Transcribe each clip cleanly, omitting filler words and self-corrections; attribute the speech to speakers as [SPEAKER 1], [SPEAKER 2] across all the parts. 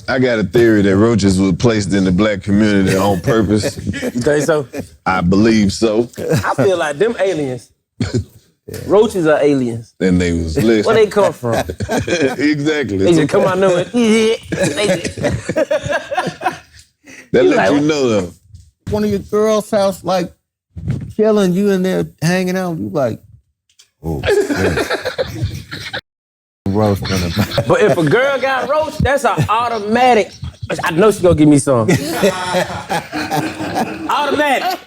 [SPEAKER 1] I got a theory that roaches were placed in the black community on purpose.
[SPEAKER 2] You think so?
[SPEAKER 1] I believe so.
[SPEAKER 2] I feel like them aliens. Roaches are aliens.
[SPEAKER 1] And they was lit.
[SPEAKER 2] Where they come from?
[SPEAKER 1] Exactly.
[SPEAKER 2] They just come out nowhere.
[SPEAKER 1] That let you know though.
[SPEAKER 3] One of your girls' house, like, chilling, you in there hanging out, you like, oh, roast on the
[SPEAKER 2] But if a girl got roach, that's an automatic. I know she gonna give me some. Automatic.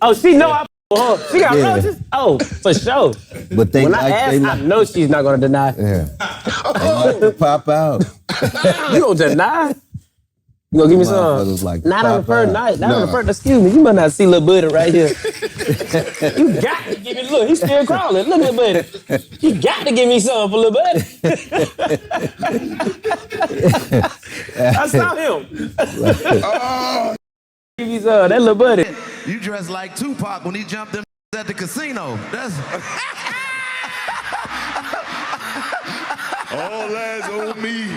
[SPEAKER 2] Oh, she know I her. She got roaches? Oh, for sure.
[SPEAKER 3] But they
[SPEAKER 2] when I ask, I know she's not gonna deny.
[SPEAKER 3] Yeah. They like pop out.
[SPEAKER 2] You don't deny? You gonna give me some?
[SPEAKER 3] Like
[SPEAKER 2] not on the first night. Not on the first. Excuse me. You might not see little buddy right here. You got to give me. Look, he's still crawling. Look at buddy. You got to give me some for little buddy. I saw him. Give me some. That little buddy.
[SPEAKER 4] You dressed like Tupac when he jumped them at the casino. That's.
[SPEAKER 5] All eyes on me.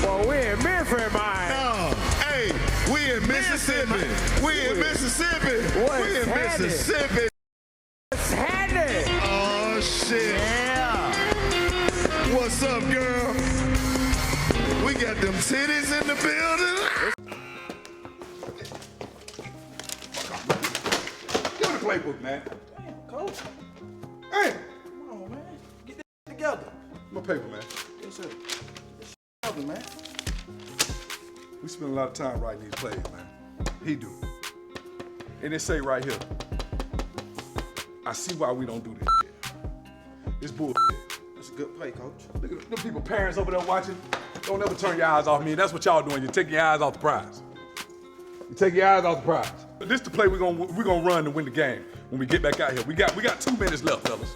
[SPEAKER 6] Well, we in Memphis, man.
[SPEAKER 5] No, hey, we in Mississippi. We in Mississippi. We in Mississippi.
[SPEAKER 6] What's happening?
[SPEAKER 5] Oh, shit.
[SPEAKER 6] Yeah.
[SPEAKER 5] What's up, girl? We got them titties in the building.
[SPEAKER 7] Give me the playbook, man.
[SPEAKER 6] Damn, coach.
[SPEAKER 7] Hey,
[SPEAKER 6] Come on, man. Get this together.
[SPEAKER 7] my paper, man.
[SPEAKER 6] Yes, sir. Man.
[SPEAKER 7] We spend a lot of time writing these plays, man. He do. And they say right here, I see why we don't do this shit. It's bullshit.
[SPEAKER 6] That's a good play, coach.
[SPEAKER 7] Look at them people, parents over there watching. Don't ever turn your eyes off me. That's what y'all doing. You're taking your eyes off the prize. You take your eyes off the prize. But this the play we're gonna run to win the game when we get back out here. We got 2 minutes left, fellas.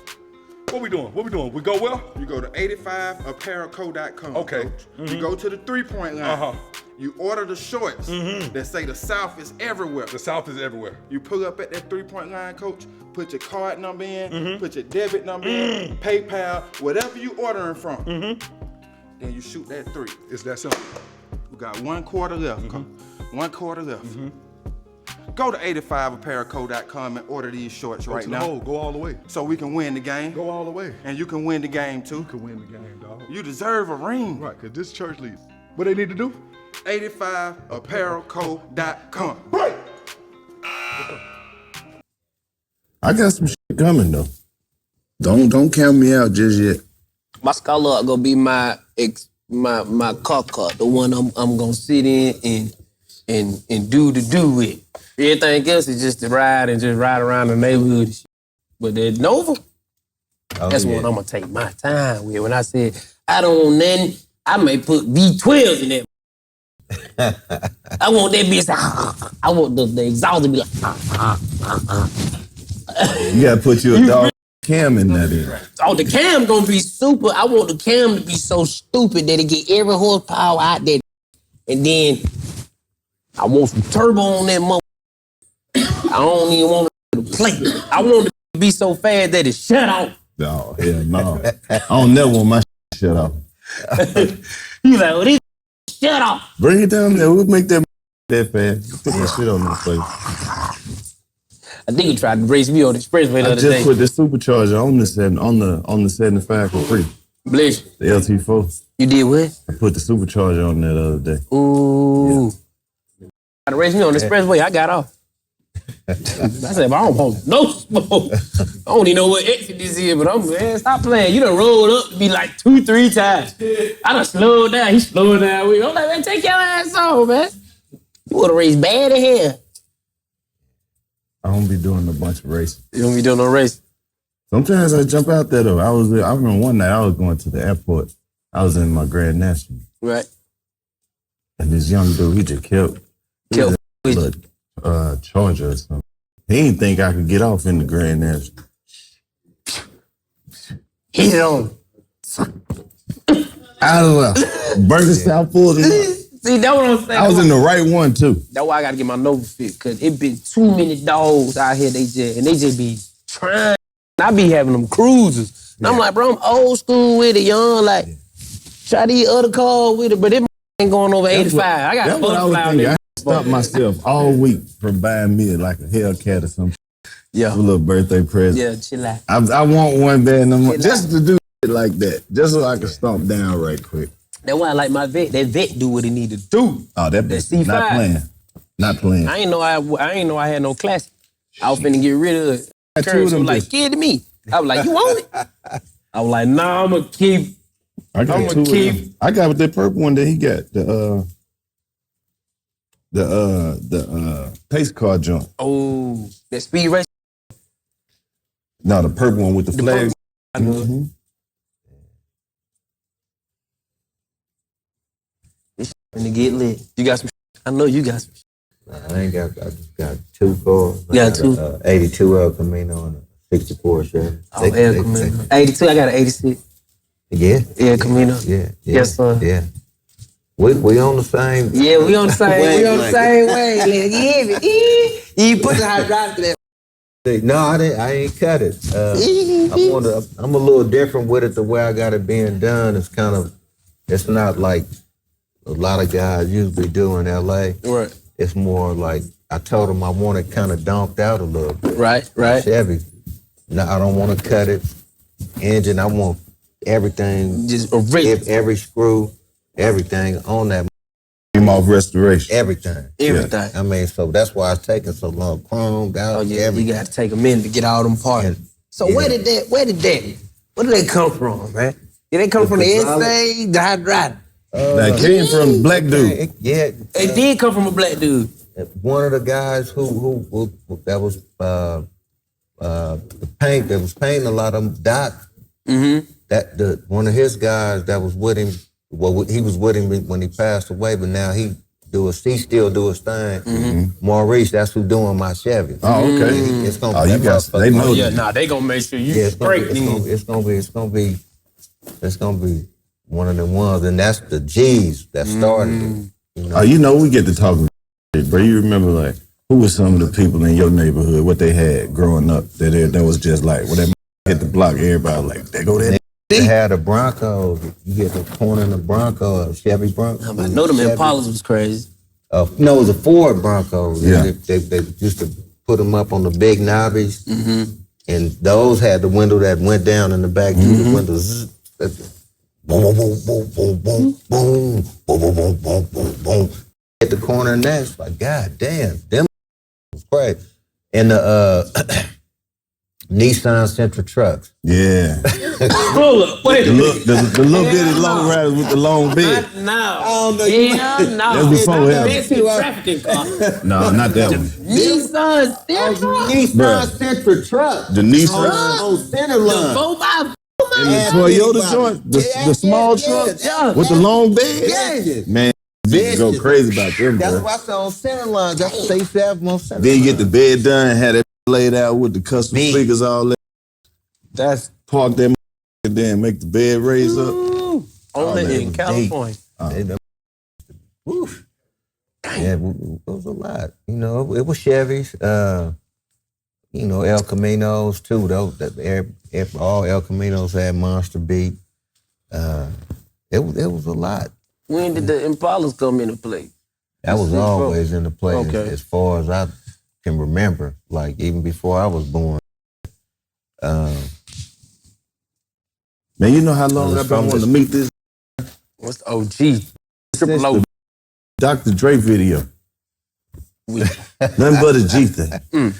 [SPEAKER 7] What we doing? What we doing? We go well?
[SPEAKER 6] You go to 85apparelco.com.
[SPEAKER 7] Okay.
[SPEAKER 6] Mm-hmm. You go to the 3-point line.
[SPEAKER 7] Uh-huh.
[SPEAKER 6] You order the shorts that say the South is everywhere.
[SPEAKER 7] The South is everywhere.
[SPEAKER 6] You pull up at that 3-point line, coach, put your card number in, put your debit number in, PayPal, whatever you ordering from. Then you shoot that 3.
[SPEAKER 7] It's that simple.
[SPEAKER 6] We got 1 quarter left. 1 quarter left. Go to 85apparelco.com and order these shorts right now.
[SPEAKER 7] Go all the way.
[SPEAKER 6] So we can win the game.
[SPEAKER 7] Go all the way.
[SPEAKER 6] And you can win the game too.
[SPEAKER 7] You can win the game, dog.
[SPEAKER 6] You deserve a ring.
[SPEAKER 7] Right, because this church leads. What they need to do?
[SPEAKER 6] 85apparelco.com.
[SPEAKER 7] Right.
[SPEAKER 3] I got some shit coming though. Don't count me out just yet.
[SPEAKER 2] My scholar gonna be my car, the one I'm gonna sit in and do with. Everything else is just to ride around the neighborhood and shit. But that Nova, that's what I'm gonna take my time with. When I said I don't want nothing, I may put V12 in that. I want that bitch. I want the exhaust to be like.
[SPEAKER 3] You gotta put your dog cam in that in.
[SPEAKER 2] Oh, the cam gonna be super. I want the cam to be so stupid that it get every horsepower out there. And then I want some turbo on that mother. I don't even want it to play. I want it to be so fast that it shut off.
[SPEAKER 3] No, hell no. I don't never want my shut off.
[SPEAKER 2] You like, well, this shut off.
[SPEAKER 3] Bring it down there. We'll make that fast. Put that shit on this place.
[SPEAKER 2] I think he tried to race me on the expressway the
[SPEAKER 3] I
[SPEAKER 2] other day.
[SPEAKER 3] just put the supercharger on the 75 for free.
[SPEAKER 2] Bless you.
[SPEAKER 3] The LT4.
[SPEAKER 2] You did what?
[SPEAKER 3] I put the supercharger on that the other day.
[SPEAKER 2] Ooh. Tried to race me on the expressway. I got off. I said, but I don't want no smoke. I don't even know what exit this is, but man, stop playing. You done rolled up to be like 2-3 times. I done slowed down. He slowed down with me. I'm like, man, take your ass off, man. You would have raced bad in here.
[SPEAKER 3] I don't be doing a bunch of racing.
[SPEAKER 2] You don't be doing no race?
[SPEAKER 3] Sometimes I jump out there though. I remember one night I was going to the airport. I was in my Grand National.
[SPEAKER 2] Right.
[SPEAKER 3] And this young dude, he just kept Charger or something. He didn't think I could get off in the Grand National.
[SPEAKER 2] Hit it on.
[SPEAKER 3] Out of Burger South Full.
[SPEAKER 2] See, that's what I'm saying.
[SPEAKER 3] I was in the right one too.
[SPEAKER 2] That's why I gotta get my Nova fit, cause it been too many dogs out here. They just be trying. I be having them cruisers. And I'm like, bro, I'm old school with it, young. Like, Try these other cars with it, but it ain't going over 85. I got
[SPEAKER 3] That's what I was
[SPEAKER 2] butterfly
[SPEAKER 3] thinking.
[SPEAKER 2] on
[SPEAKER 3] I
[SPEAKER 2] it.
[SPEAKER 3] stopped myself all week from buying me like a Hellcat or something.
[SPEAKER 2] Yeah.
[SPEAKER 3] A little birthday present.
[SPEAKER 2] Yeah, chill out.
[SPEAKER 3] I want one bad enough
[SPEAKER 2] Chill
[SPEAKER 3] just to do shit like that, just so I can stomp down right quick.
[SPEAKER 2] That's why I like my vet. That vet do what he need to do.
[SPEAKER 3] Oh, that bitch is not
[SPEAKER 2] C5.
[SPEAKER 3] playing. Not playing.
[SPEAKER 2] I ain't know I had no classic. I was finna get rid of it.
[SPEAKER 3] Got two
[SPEAKER 2] Curve,
[SPEAKER 3] of
[SPEAKER 2] she
[SPEAKER 3] them
[SPEAKER 2] was like,
[SPEAKER 3] bitches.
[SPEAKER 2] give it to me. I was like, you want it? I was like, nah, I'm gonna keep.
[SPEAKER 3] I got
[SPEAKER 2] I'ma
[SPEAKER 3] two of
[SPEAKER 2] keep-
[SPEAKER 3] them. I got that purple one that he got. The pace car joint.
[SPEAKER 2] Oh, that speed race.
[SPEAKER 3] No, the purple one with the flags.
[SPEAKER 2] I know it.
[SPEAKER 3] Mm-hmm.
[SPEAKER 2] This finna get lit. You got some. I know you got some.
[SPEAKER 8] I just got 2 cars.
[SPEAKER 2] You got two?
[SPEAKER 8] 82 El Camino and a 64 Chevy.
[SPEAKER 2] Oh, El Camino. 82. I got an 86.
[SPEAKER 8] Yeah.
[SPEAKER 2] El Camino.
[SPEAKER 8] Yeah.
[SPEAKER 2] Yes, sir.
[SPEAKER 8] Yeah. We on the same.
[SPEAKER 2] Yeah, we on the same. We on the same way. Yeah, you put the hydraulic to that.
[SPEAKER 8] No, I ain't cut it. I'm a little different with it. The way I got it being done is it's not like a lot of guys usually do in LA.
[SPEAKER 2] Right.
[SPEAKER 8] It's more like I told them I want it kind of donked out a little bit.
[SPEAKER 2] Right.
[SPEAKER 8] Chevy. No, I don't want to cut it. Engine, I want everything.
[SPEAKER 2] Just original.
[SPEAKER 8] Every screw, everything on that.
[SPEAKER 3] Came off restoration.
[SPEAKER 8] Everything.
[SPEAKER 2] Everything.
[SPEAKER 8] I mean, so that's why it's taking so long. Chromed out.
[SPEAKER 2] Oh yeah,
[SPEAKER 8] everything.
[SPEAKER 2] you got to take a minute to get all them parts. So
[SPEAKER 8] Yeah.
[SPEAKER 2] where did they come from, man? Did they come from the SA, the hydraulic?
[SPEAKER 3] That came from the black dude.
[SPEAKER 8] Yeah.
[SPEAKER 2] It did come from a black dude.
[SPEAKER 8] One of the guys who that was the paint that was painting a lot of them, Doc.
[SPEAKER 2] Mm-hmm.
[SPEAKER 8] One of his guys that was with him. Well, he was with him when he passed away, but now he still do his thing.
[SPEAKER 2] Mm-hmm.
[SPEAKER 8] Maurice, that's who doing my Chevy.
[SPEAKER 3] Oh, okay.
[SPEAKER 8] It's gonna.
[SPEAKER 3] Oh, you guys, they know.
[SPEAKER 2] Yeah, nah, they gonna make sure you
[SPEAKER 8] Yeah, it's gonna be one of the ones, and that's the G's that started it. You know?
[SPEAKER 3] Oh, you know, we get to talking, bro. You remember, like, who were some of the people in your neighborhood, what they had growing up, that was just like, when that hit the block, everybody like, there go that.
[SPEAKER 8] They had a Bronco. You get the corner in the Bronco, a Chevy Bronco.
[SPEAKER 2] I know them Impalas was crazy.
[SPEAKER 8] No, it was a Ford Bronco.
[SPEAKER 3] Yeah.
[SPEAKER 8] They used to put them up on the big knobbies,
[SPEAKER 2] Mm-hmm.
[SPEAKER 8] and those had the window that went down in the back. The windows. Boom, boom, boom, boom, boom, boom, boom, boom, boom, boom, boom, boom. At the corner and that's like, God damn, them was crazy. And the Nissan Sentra trucks.
[SPEAKER 3] Yeah.
[SPEAKER 2] Hold up, wait a minute.
[SPEAKER 3] The little bitty long riders with the long bed.
[SPEAKER 2] No.
[SPEAKER 8] I don't know. You
[SPEAKER 2] Hell no.
[SPEAKER 3] That's before him.
[SPEAKER 2] That's a trafficking car.
[SPEAKER 3] No, not that one.
[SPEAKER 2] Nissan Sentra.
[SPEAKER 8] Nissan
[SPEAKER 3] Bruh.
[SPEAKER 8] Sentra truck.
[SPEAKER 3] The Nissan
[SPEAKER 8] On center line.
[SPEAKER 2] 4x4.
[SPEAKER 3] and the Toyota joint, the small truck with the long bed. Man, bitches go crazy about them,
[SPEAKER 8] That's
[SPEAKER 3] bro.
[SPEAKER 8] why I said on center lines. That's what they used to have them on center
[SPEAKER 3] Then you get the
[SPEAKER 8] line.
[SPEAKER 3] bed done, had it laid out with the custom
[SPEAKER 8] Me.
[SPEAKER 3] speakers, all that.
[SPEAKER 8] That's
[SPEAKER 3] Park that and then make the bed raise up.
[SPEAKER 2] Only
[SPEAKER 3] man,
[SPEAKER 2] in
[SPEAKER 3] it was
[SPEAKER 2] California.
[SPEAKER 8] woof. Yeah, it was a lot. You know, it was Chevys. You know, El Caminos too. Though all El Caminos had monster beat. It was a lot.
[SPEAKER 2] When did the Impalas come into play?
[SPEAKER 8] That was always in the play
[SPEAKER 2] Okay.
[SPEAKER 8] as far as I can remember. Like even before I was born.
[SPEAKER 3] Man, you know how long
[SPEAKER 8] Well,
[SPEAKER 3] I've been
[SPEAKER 8] from
[SPEAKER 3] wanting to
[SPEAKER 8] this-
[SPEAKER 3] meet this
[SPEAKER 2] What's the OG? Triple O.
[SPEAKER 3] Dr. Dre video. Nothing but a G thing.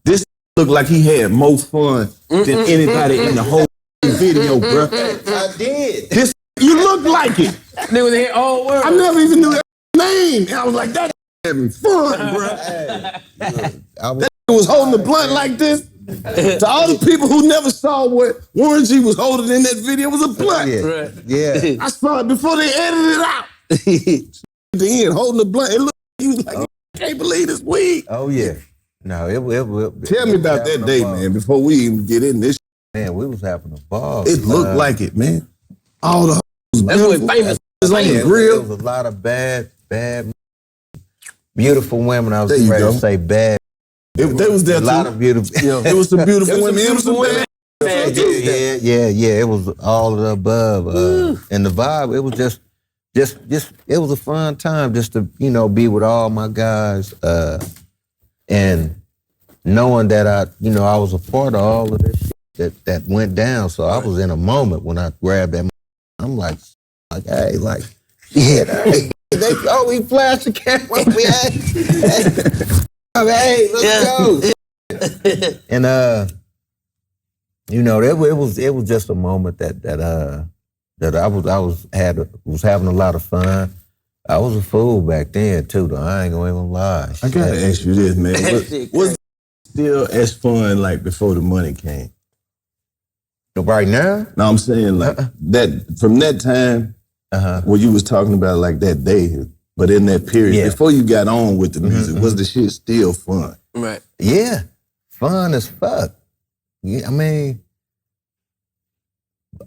[SPEAKER 3] This looked like he had more fun than anybody in the whole video, bro.
[SPEAKER 8] I did.
[SPEAKER 3] This, you look like it.
[SPEAKER 2] Niggas in here all world.
[SPEAKER 3] I never even knew that name. And I was like, that having fun, bro.
[SPEAKER 8] I was,
[SPEAKER 3] He was holding the blunt like this. To all the people who never saw what Warren G was holding in that video was a blunt.
[SPEAKER 8] yeah, yeah.
[SPEAKER 3] I saw it before they edited it out. At the end, holding the blunt. It looked, he was like, I can't believe this weed.
[SPEAKER 8] Oh yeah. No, it
[SPEAKER 3] Tell me about that day, man, before we even get in this.
[SPEAKER 8] Man, we was having a ball.
[SPEAKER 3] It looked like it, man. All the
[SPEAKER 2] That's what famous
[SPEAKER 3] was on the
[SPEAKER 8] There
[SPEAKER 3] grill.
[SPEAKER 8] was a lot of bad, beautiful women. I was
[SPEAKER 3] There you
[SPEAKER 8] ready
[SPEAKER 3] go.
[SPEAKER 8] to say bad.
[SPEAKER 3] They was there
[SPEAKER 8] A lot
[SPEAKER 3] too.
[SPEAKER 8] of beautiful.
[SPEAKER 3] It was some beautiful women. It was some bad.
[SPEAKER 2] fast too.
[SPEAKER 8] Yeah. It was all of the above. And the vibe, it was just it was a fun time just to, be with all my guys. And knowing that I was a part of all of this shit that went down. So I was in a moment when I grabbed that. I'm like, hey, hey, he flashed the camera. Hey, let's go. And it was just a moment that I was having a lot of fun. I was a fool back then too, though. I ain't gonna even lie.
[SPEAKER 3] I gotta ask you this, man. Was still as fun like before the money came?
[SPEAKER 8] Right now?
[SPEAKER 3] No, I'm saying that from that time where you was talking about like that day, but in that period before you got on with the music, was the shit still fun?
[SPEAKER 2] Right.
[SPEAKER 8] Yeah, fun as fuck. Yeah, I mean,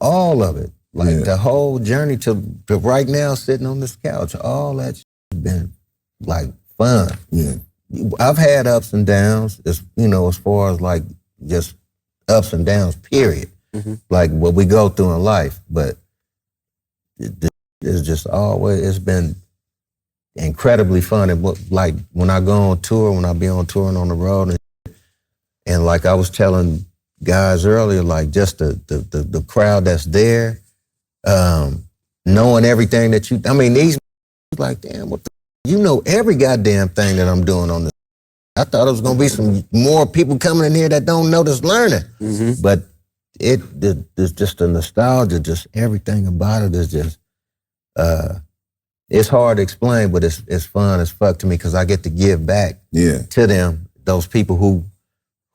[SPEAKER 8] all of it. Like the whole journey to right now, sitting on this couch, all that shit has been like fun.
[SPEAKER 3] Yeah.
[SPEAKER 8] I've had ups and downs, as far as like just ups and downs, period. Like what we go through in life. But it's just always, it's been incredibly fun. And like when I go on tour, when I be on tour and on the road, and like I was telling guys earlier, like just the crowd that's there, knowing everything that these like, damn, every goddamn thing that I'm doing on this. I thought it was gonna be some more people coming in here that don't know this learning. But it's just the nostalgia, just everything about it is just, it's hard to explain, but it's fun as fuck to me because I get to give back to them, those people who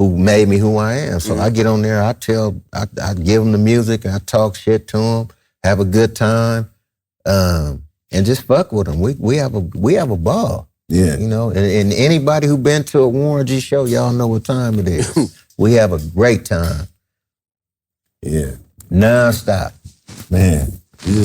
[SPEAKER 8] made me who I am. So I get on there, I give them the music, I talk shit to them, have a good time, and just fuck with them. We have a ball.
[SPEAKER 3] Yeah.
[SPEAKER 8] And anybody who been to a Warren G show, y'all know what time it is. We have a great time.
[SPEAKER 3] Yeah.
[SPEAKER 8] Non-stop.
[SPEAKER 3] Man, you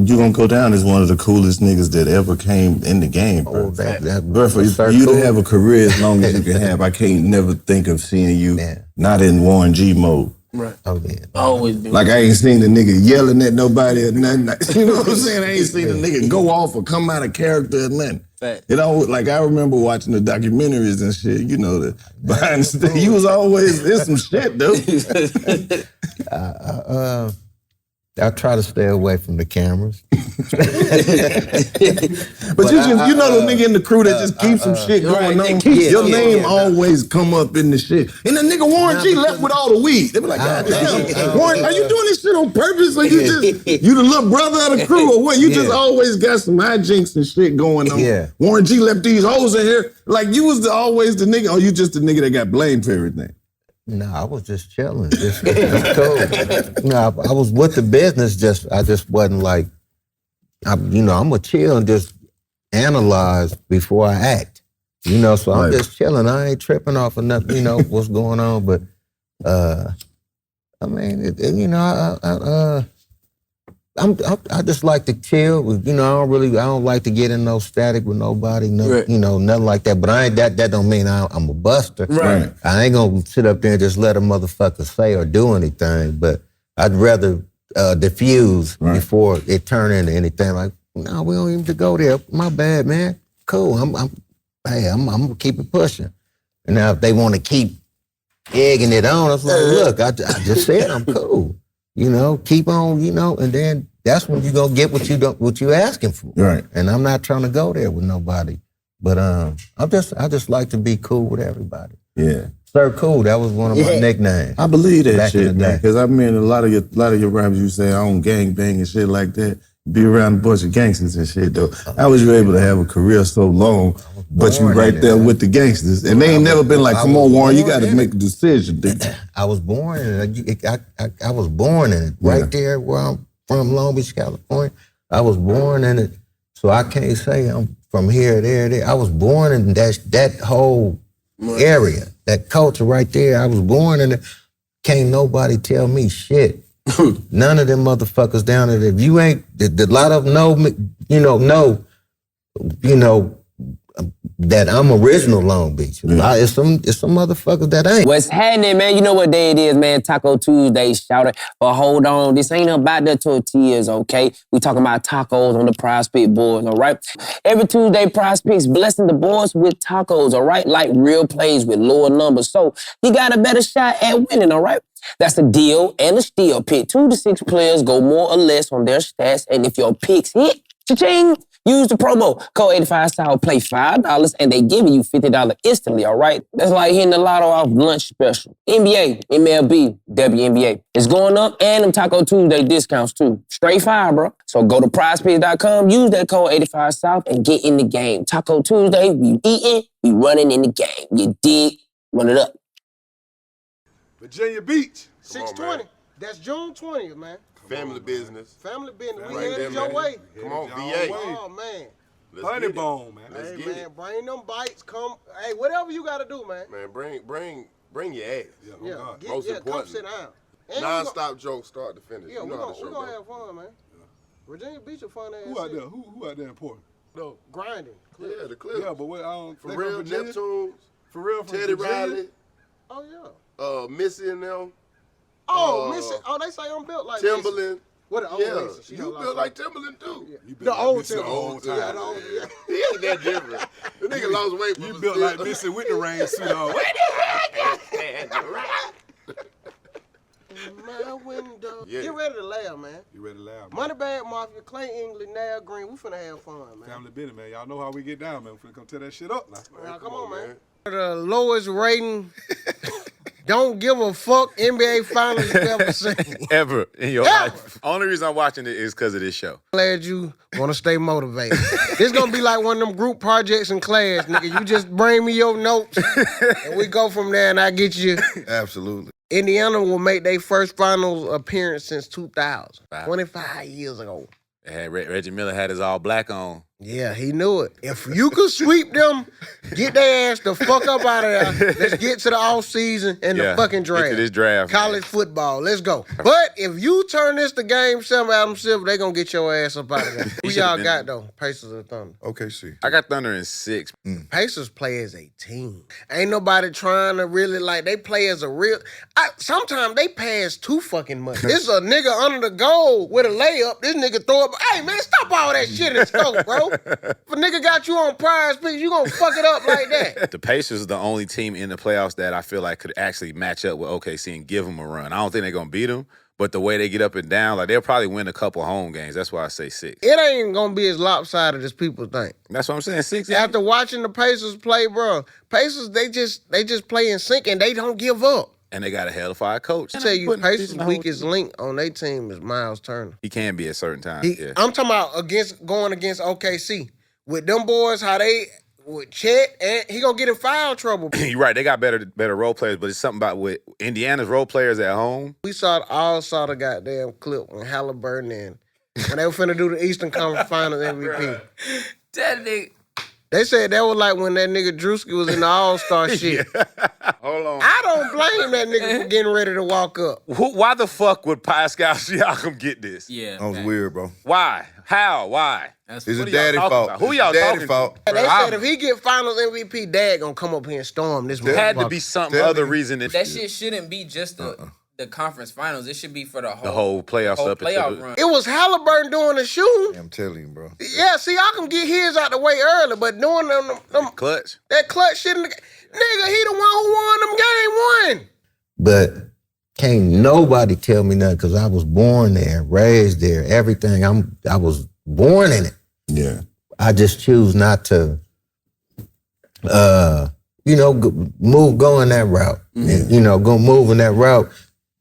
[SPEAKER 3] gonna go down as one of the coolest niggas that ever came in the game, bro. Bro, for you to have a career as long as you can have, I can't never think of seeing you not in Warren G mode.
[SPEAKER 2] Right.
[SPEAKER 8] Oh, yeah.
[SPEAKER 2] Always been.
[SPEAKER 3] Like I ain't seen a nigga yelling at nobody or nothing. You know what I'm saying? I ain't seen a nigga go off or come out of character or nothing.
[SPEAKER 2] Fact.
[SPEAKER 3] Like I remember watching the documentaries and shit, the behind the scenes. You was always, there's some shit, dude.
[SPEAKER 8] I try to stay away from the cameras.
[SPEAKER 3] But you know the nigga in the crew that just keeps some shit going on. Your name always come up in the shit. And the nigga Warren G left with all the weed. They be like, God damn, Warren, are you doing this shit on purpose? Or you the little brother of the crew or what? You just always got some hijinks and shit going on.
[SPEAKER 8] Yeah.
[SPEAKER 3] Warren G left these hoes in here. Like you was always the nigga, or you just the nigga that got blamed for everything?
[SPEAKER 8] No, I was just chilling. Just cool. No, I was with the business. I just wasn't like, I'm gonna chill and just analyze before I act. So I'm just chilling. I ain't tripping off of nothing. What's going on. But I mean, I just like to chill. I don't like to get in no static with nobody. Nothing like that. But that don't mean I'm a buster.
[SPEAKER 2] Right.
[SPEAKER 8] I ain't gonna sit up there and just let a motherfucker say or do anything. But I'd rather diffuse before it turn into anything. Like, no, we don't even go there. My bad, man. Cool. I'm gonna keep it pushing. And now if they want to keep egging it on, it's like, look, I just said I'm cool. Keep on, and then that's when you gonna get what you asking for.
[SPEAKER 3] Right.
[SPEAKER 8] And I'm not trying to go there with nobody. But I just like to be cool with everybody.
[SPEAKER 3] Yeah.
[SPEAKER 8] Sir Cool, that was one of my nicknames.
[SPEAKER 3] I believe that
[SPEAKER 8] back in the
[SPEAKER 3] shit,
[SPEAKER 8] day.
[SPEAKER 3] man. Because I mean, a lot of your rappers, you say I own gang bang and shit like that. Be around a bunch of gangsters and shit though. How was you able to have a career so long, but you right there with the gangsters? And they ain't never been like, come on, Warren, you got to make a decision.
[SPEAKER 8] I was born in it. I was born in it. Right there where I'm from, Long Beach, California. I was born in it. So I can't say I'm from here, there. I was born in that whole area, that culture right there. I was born in it. Can't nobody tell me shit. None of them motherfuckers down there. If you ain't, a lot of them know, that I'm original Long Beach. It's some motherfuckers that ain't.
[SPEAKER 2] What's happening, man? You know what day it is, man. Taco Tuesday, shout it. But hold on, this ain't about the tortillas, okay? We talking about tacos on the Prize Pit boards, all right? Every Tuesday, Prize Pit's blessing the boards with tacos, all right? Like real plays with lower numbers. So you got a better shot at winning, all right? That's a deal and a steal pick. 2 to 6 players go more or less on their stats, and if your picks hit, cha-ching, use the promo code 85SOUTH, play $5, and they giving you $50 instantly, all right? That's like hitting the lotto off lunch special. NBA, MLB, WNBA. It's going up, and them Taco Tuesday discounts too. Straight fire, bro. So go to prizepicks.com, use that code 85SOUTH, and get in the game. Taco Tuesday, we eating, we running in the game. You dig? Run it up.
[SPEAKER 7] Virginia Beach.
[SPEAKER 9] 620. That's June 20th, man.
[SPEAKER 5] Family business.
[SPEAKER 9] Family business. We
[SPEAKER 5] Right
[SPEAKER 9] headed
[SPEAKER 5] there,
[SPEAKER 9] your
[SPEAKER 5] man.
[SPEAKER 9] way.
[SPEAKER 5] Come on,
[SPEAKER 7] Y'all
[SPEAKER 5] VA.
[SPEAKER 7] way.
[SPEAKER 9] Oh, man.
[SPEAKER 7] Honey bone, man.
[SPEAKER 5] Let's
[SPEAKER 9] Hey,
[SPEAKER 5] get
[SPEAKER 9] man,
[SPEAKER 5] it.
[SPEAKER 9] bring them bites. Come. Hey, whatever you got to do, man.
[SPEAKER 5] Man, bring your ass.
[SPEAKER 7] Yeah,
[SPEAKER 9] Yeah,
[SPEAKER 7] God.
[SPEAKER 5] Most
[SPEAKER 9] come
[SPEAKER 5] important.
[SPEAKER 9] sit down. And
[SPEAKER 5] Non-stop jokes start to finish.
[SPEAKER 9] Yeah,
[SPEAKER 5] you know how the show
[SPEAKER 9] we're going to
[SPEAKER 5] goes.
[SPEAKER 9] have fun, man. Virginia Beach a fun ass
[SPEAKER 7] Who out
[SPEAKER 9] city.
[SPEAKER 7] there? Who out there important?
[SPEAKER 5] No.
[SPEAKER 9] Grinding.
[SPEAKER 5] Yeah, the clip.
[SPEAKER 7] Yeah, but what?
[SPEAKER 5] For
[SPEAKER 7] they
[SPEAKER 5] real,
[SPEAKER 7] from Virginia?
[SPEAKER 5] Neptunes,
[SPEAKER 7] For real, from
[SPEAKER 5] Teddy
[SPEAKER 7] Virginia?
[SPEAKER 5] Riley,
[SPEAKER 9] Oh, yeah.
[SPEAKER 5] Missy and them,
[SPEAKER 9] Oh, Missy. Oh, they say I'm built like Missy.
[SPEAKER 5] Timberland.
[SPEAKER 9] What the old
[SPEAKER 5] Yeah,
[SPEAKER 9] Missy? She
[SPEAKER 5] you
[SPEAKER 9] don't
[SPEAKER 5] built
[SPEAKER 9] like
[SPEAKER 5] like Timberland too.
[SPEAKER 7] You built
[SPEAKER 9] The
[SPEAKER 7] like
[SPEAKER 9] old
[SPEAKER 7] Missy the
[SPEAKER 9] Timberland.
[SPEAKER 7] whole time.
[SPEAKER 9] Yeah, the old, yeah.
[SPEAKER 5] He ain't that different. The nigga lost weight.
[SPEAKER 7] You
[SPEAKER 5] but
[SPEAKER 7] built
[SPEAKER 5] still-
[SPEAKER 7] like Missy with the rain suit on.
[SPEAKER 9] My window.
[SPEAKER 5] Yeah.
[SPEAKER 9] Get ready to laugh, man.
[SPEAKER 7] You ready to laugh? man?
[SPEAKER 9] Moneybag Mafia, Clay English, Nal Green. We finna have fun, man.
[SPEAKER 7] Family business, man. Y'all know how we get down, man. We finna come tear that shit up now.
[SPEAKER 9] Now, come on, man.
[SPEAKER 5] man.
[SPEAKER 9] The lowest rating, don't give a fuck NBA Finals you ever seen.
[SPEAKER 10] Ever in your
[SPEAKER 9] Ever.
[SPEAKER 10] life. Only reason I'm watching it is because of this show.
[SPEAKER 9] Glad you want to stay motivated. This gonna be like one of them group projects in class, nigga. You just bring me your notes, and we go from there, and I get you.
[SPEAKER 3] Absolutely.
[SPEAKER 9] Indiana will make their first finals appearance since 2000,
[SPEAKER 10] Wow.
[SPEAKER 9] 25 years ago.
[SPEAKER 10] They had Reggie Miller had his all black on.
[SPEAKER 9] Yeah, he knew it. If you could sweep them, get their ass the fuck up out of there. Let's get to the off season and the fucking draft.
[SPEAKER 10] Get to this draft.
[SPEAKER 9] College football. Let's go. But if you turn this to game 7, Adam Silver, they gonna get your ass up out of there. Who y'all got though? Pacers or Thunder?
[SPEAKER 3] Okay, see.
[SPEAKER 10] I got Thunder in 6.
[SPEAKER 9] Pacers play as a team. Ain't nobody trying to really they play as a real. Sometimes they pass too fucking much. This a nigga under the goal with a layup. This nigga throw up. Hey man, stop all that shit and scope, bro. If a nigga got you on Prize Picks, you gonna fuck it up like that.
[SPEAKER 10] The Pacers are the only team in the playoffs that I feel like could actually match up with OKC and give them a run. I don't think they're going to beat them, but the way they get up and down, they'll probably win a couple home games. That's why I say 6.
[SPEAKER 9] It ain't gonna be as lopsided as people think.
[SPEAKER 10] That's what I'm saying, 6.
[SPEAKER 9] After watching the Pacers play, bro, Pacers they just play in sync and they don't give up.
[SPEAKER 10] And they got a hell of a coach.
[SPEAKER 9] I tell you, Pacers' weakest link on their team is Miles Turner.
[SPEAKER 10] He can be at certain times. Yeah.
[SPEAKER 9] I'm talking about going against OKC. With them boys, how they with Chet, and he gonna get in foul trouble.
[SPEAKER 10] You're right. They got better role players, but it's something about with Indiana's role players at home.
[SPEAKER 9] We all saw the goddamn clip when Halliburton and when they were finna do the Eastern Conference Finals MVP.
[SPEAKER 2] That nigga.
[SPEAKER 9] They said that was like when that nigga Drewski was in the All-Star shit.
[SPEAKER 10] Hold on.
[SPEAKER 9] I don't blame that nigga for getting ready to walk up.
[SPEAKER 10] Why the fuck would Pascal Siakam get this?
[SPEAKER 2] Yeah.
[SPEAKER 3] That was weird, bro.
[SPEAKER 10] Why? How? Why?
[SPEAKER 3] It's
[SPEAKER 10] What
[SPEAKER 3] a
[SPEAKER 10] are y'all
[SPEAKER 3] daddy
[SPEAKER 10] talking
[SPEAKER 3] fault.
[SPEAKER 10] about? Who
[SPEAKER 3] It's
[SPEAKER 10] y'all
[SPEAKER 3] a daddy
[SPEAKER 10] talking
[SPEAKER 3] fault.
[SPEAKER 10] to?
[SPEAKER 9] They said if he get Finals MVP, Dad gonna come up here and storm this
[SPEAKER 10] Had to
[SPEAKER 9] motherfucker.
[SPEAKER 10] be some
[SPEAKER 3] Tell
[SPEAKER 10] other
[SPEAKER 3] me.
[SPEAKER 10] reason than
[SPEAKER 11] That shit shouldn't be just the conference finals. It should be for the
[SPEAKER 10] whole playoffs up into
[SPEAKER 11] playoff
[SPEAKER 10] the-
[SPEAKER 11] run.
[SPEAKER 9] It was Halliburton doing the shooting.
[SPEAKER 3] I'm telling you, bro.
[SPEAKER 9] Yeah, see, I can get his out the way early, but doing them
[SPEAKER 10] clutch.
[SPEAKER 9] that clutch shit, nigga, he the one who won them game 1.
[SPEAKER 8] But can't nobody tell me nothing because I was born there, raised there, everything. I was born in it.
[SPEAKER 3] Yeah.
[SPEAKER 8] I just choose not to, going that route. And, moving that route.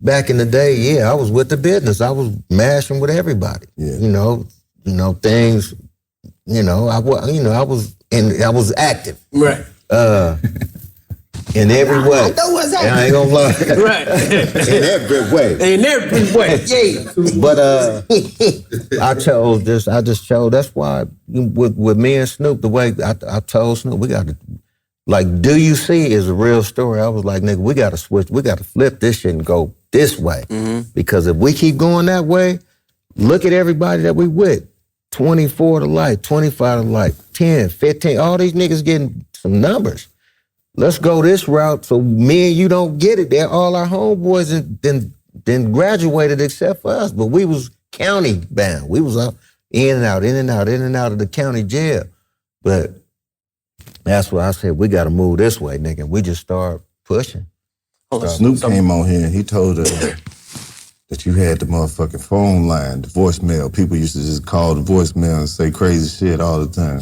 [SPEAKER 8] Back in the day, yeah, I was with the business. I was mashing with everybody.
[SPEAKER 3] Yeah.
[SPEAKER 8] Things. I was active.
[SPEAKER 2] Right.
[SPEAKER 8] In every way.
[SPEAKER 2] I know what's
[SPEAKER 8] And I ain't gonna lie.
[SPEAKER 2] Right.
[SPEAKER 8] In every way.
[SPEAKER 2] In every way. Yeah.
[SPEAKER 8] But I just chose. That's why with me and Snoop, the way I told Snoop, we got to, like, Do You See is a real story. I was like, nigga, we got to switch. We got to flip this shit and go this way.
[SPEAKER 2] Mm-hmm.
[SPEAKER 8] Because if we keep going that way, look at everybody that we with. 24 to life, 25 to life, 10, 15. All these niggas getting some numbers. Let's go this route so me and you don't get it. They're all our homeboys then graduated except for us. But we was county bound. We was up in and out, in and out, in and out of the county jail. But that's why I said we got to move this way, nigga. We just start pushing.
[SPEAKER 3] Snoop came on here and he told her that you had the motherfucking phone line, the voicemail. People used to just call the voicemail and say crazy shit all the time.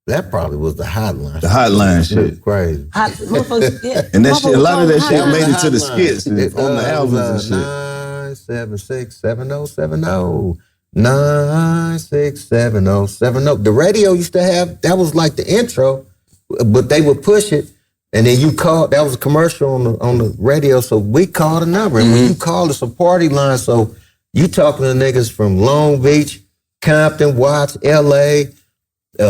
[SPEAKER 8] That probably was the hotline.
[SPEAKER 3] The hotline shit.
[SPEAKER 8] Crazy.
[SPEAKER 3] And that shit, a lot of that shit made it to the skits on the albums and shit.
[SPEAKER 8] 976-7070. 976-7070. The radio used to have, that was like the intro, but they would push it. And then you called, that was a commercial on the radio, so we called a number. And when you called, it's a party line, so you talking to niggas from Long Beach, Compton, Watts, L.A.,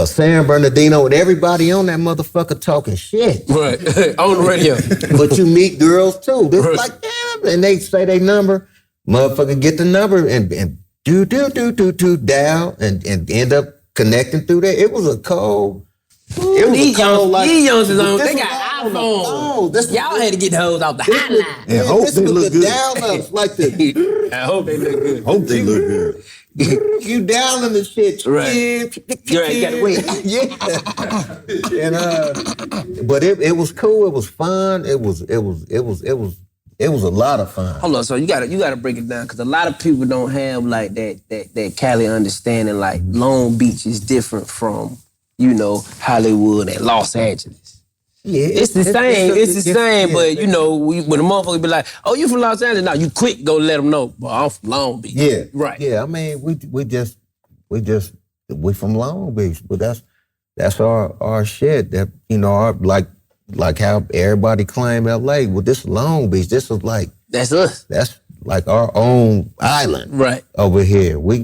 [SPEAKER 8] San Bernardino, and everybody on that motherfucker talking shit.
[SPEAKER 2] Right, on the radio.
[SPEAKER 8] But you meet girls too. This
[SPEAKER 2] Right.
[SPEAKER 8] like, damn, and they say their number, motherfucker get the number and do dial and end up connecting through there. It was a cold. It was
[SPEAKER 2] These
[SPEAKER 8] a cold like
[SPEAKER 2] these youngsters on,
[SPEAKER 8] this
[SPEAKER 2] they
[SPEAKER 8] was
[SPEAKER 2] got
[SPEAKER 8] all on the phone.
[SPEAKER 2] iPhones. Y'all had to get the hoes off the hotline.
[SPEAKER 3] And hope
[SPEAKER 8] this
[SPEAKER 3] they
[SPEAKER 8] was
[SPEAKER 3] look
[SPEAKER 8] the
[SPEAKER 3] good.
[SPEAKER 8] dial-ups, like the
[SPEAKER 2] I hope they look good.
[SPEAKER 3] Hope they look good.
[SPEAKER 8] you dialing the shit.
[SPEAKER 2] Right. You gotta wait.
[SPEAKER 8] Yeah. And but it was cool. It was fun. It was a lot of fun.
[SPEAKER 2] Hold on, so you gotta break it down because a lot of people don't have like that Cali understanding. Like Long Beach is different from Hollywood and Los Angeles.
[SPEAKER 8] Yeah,
[SPEAKER 2] It's the same. It's the same.
[SPEAKER 8] yeah.
[SPEAKER 2] But when a motherfucker be like, "Oh, you from Los Angeles?" Now you quick go let them know. But I'm from Long Beach.
[SPEAKER 8] Yeah,
[SPEAKER 2] right.
[SPEAKER 8] Yeah, I mean, we from Long Beach, but that's our shit. That our like how everybody claim L.A. Well, this is Long Beach. This is like
[SPEAKER 2] That's us.
[SPEAKER 8] that's like our own island,
[SPEAKER 2] Right.
[SPEAKER 8] over here. We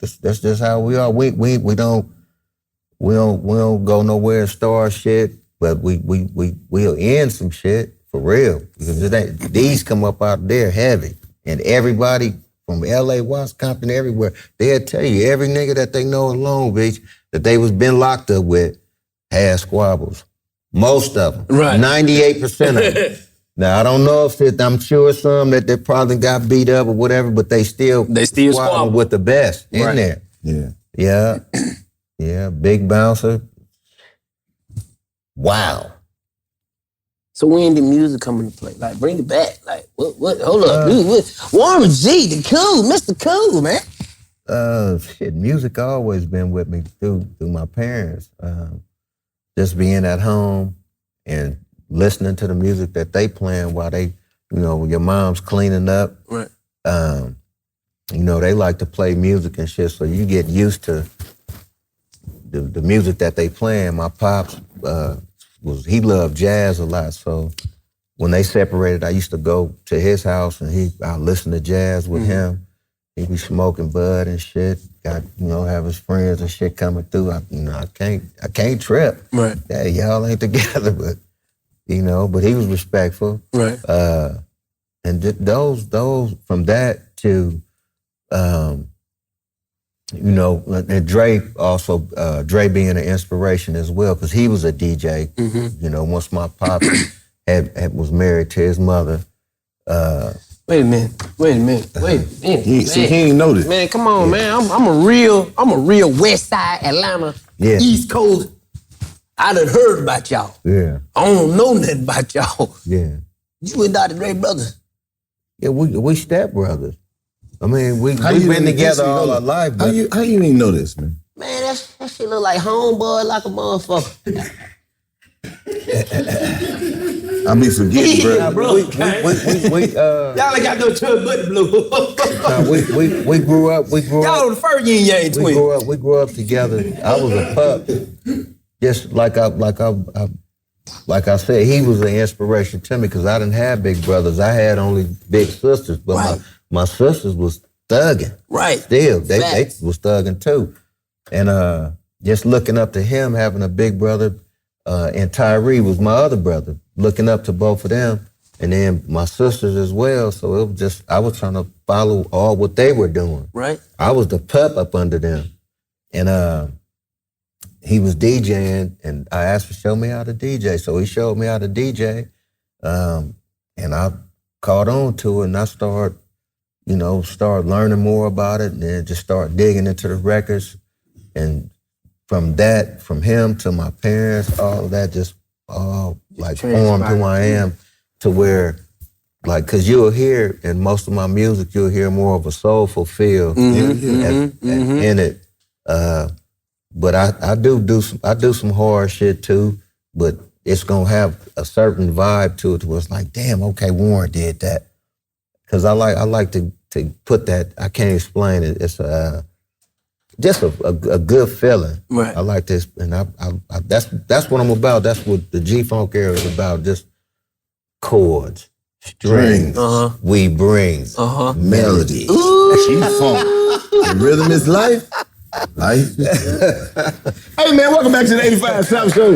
[SPEAKER 8] that's just how we are. We don't go nowhere and start shit, but we'll end some shit for real. Because these come up out there heavy. And everybody from LA, Watts, Compton, everywhere, they'll tell you every nigga that they know in Long Beach that they was been locked up with had squabbles. Most of them.
[SPEAKER 2] Right.
[SPEAKER 8] 98% of them. Now, I don't know if I'm sure some that they probably got beat up or whatever, but they still squabble with the best in there.
[SPEAKER 3] Yeah.
[SPEAKER 8] Yeah. Yeah, big bouncer. Wow.
[SPEAKER 2] So when did music come into play? Like, bring it back. Like, what? Hold up. Warren G, the cool, Mr. Cool, man.
[SPEAKER 8] Music always been with me through my parents. Just being at home and listening to the music that they playing while they, your mom's cleaning up.
[SPEAKER 2] Right.
[SPEAKER 8] They like to play music and shit, so you get used to the music that they playing. My pops he loved jazz a lot, so when they separated, I used to go to his house and I listen to jazz with him. He be smoking bud and shit. Got have his friends and shit coming through. I can't trip.
[SPEAKER 2] Right.
[SPEAKER 8] Yeah, y'all ain't together, but but he was respectful.
[SPEAKER 2] Right.
[SPEAKER 8] And those from that to and Dre also, Dre being an inspiration as well, because he was a DJ.
[SPEAKER 2] Mm-hmm.
[SPEAKER 8] Once my pop was married to his mother.
[SPEAKER 2] Wait a minute.
[SPEAKER 3] He ain't know this.
[SPEAKER 2] Man, come on, man. I'm a real West Side Atlanta, East Coast. I done heard about y'all.
[SPEAKER 8] Yeah.
[SPEAKER 2] I don't know nothing about y'all.
[SPEAKER 8] Yeah.
[SPEAKER 2] You and Dr. Dre brothers.
[SPEAKER 8] Yeah, we step brothers. I mean, we've
[SPEAKER 3] How you
[SPEAKER 8] been
[SPEAKER 3] didn't
[SPEAKER 8] together
[SPEAKER 3] know
[SPEAKER 8] all
[SPEAKER 3] that?
[SPEAKER 8] our life.
[SPEAKER 3] How you didn't know this, man?
[SPEAKER 2] Man, that shit look like homeboy like a motherfucker.
[SPEAKER 3] I be forgetting, bro.
[SPEAKER 2] Y'all ain't got no chub but blue.
[SPEAKER 8] We grew up.
[SPEAKER 2] Y'all the first yin yang twin.
[SPEAKER 8] We grew up together. I was a pup. Just like I said, he was an inspiration to me because I didn't have big brothers. I had only big sisters, but my sisters was thugging.
[SPEAKER 2] Right.
[SPEAKER 8] Still, they was thugging too. And just looking up to him, having a big brother, and Tyree was my other brother, looking up to both of them, and then my sisters as well. So it was just, I was trying to follow all what they were doing.
[SPEAKER 2] Right.
[SPEAKER 8] I was the pup up under them. And he was DJing, and I asked him to show me how to DJ. So he showed me how to DJ, and I caught on to it, and I started learning more about it, and then just start digging into the records. And from him to my parents, all of that just formed who I am, to where, like, cause you'll hear in most of my music, you'll hear more of a soulful feel in it. But I do some horror shit too, but it's gonna have a certain vibe to it where it's like, damn, okay, Warren did that. Cause I like to put that, I can't explain it. It's just a good feeling.
[SPEAKER 2] Right.
[SPEAKER 8] I like this, and I that's what I'm about. That's what the G-Funk era is about. Just chords, strings, we bring melody.
[SPEAKER 3] G-Funk. The rhythm is life. Life. Hey man, welcome back to the 85 South Show.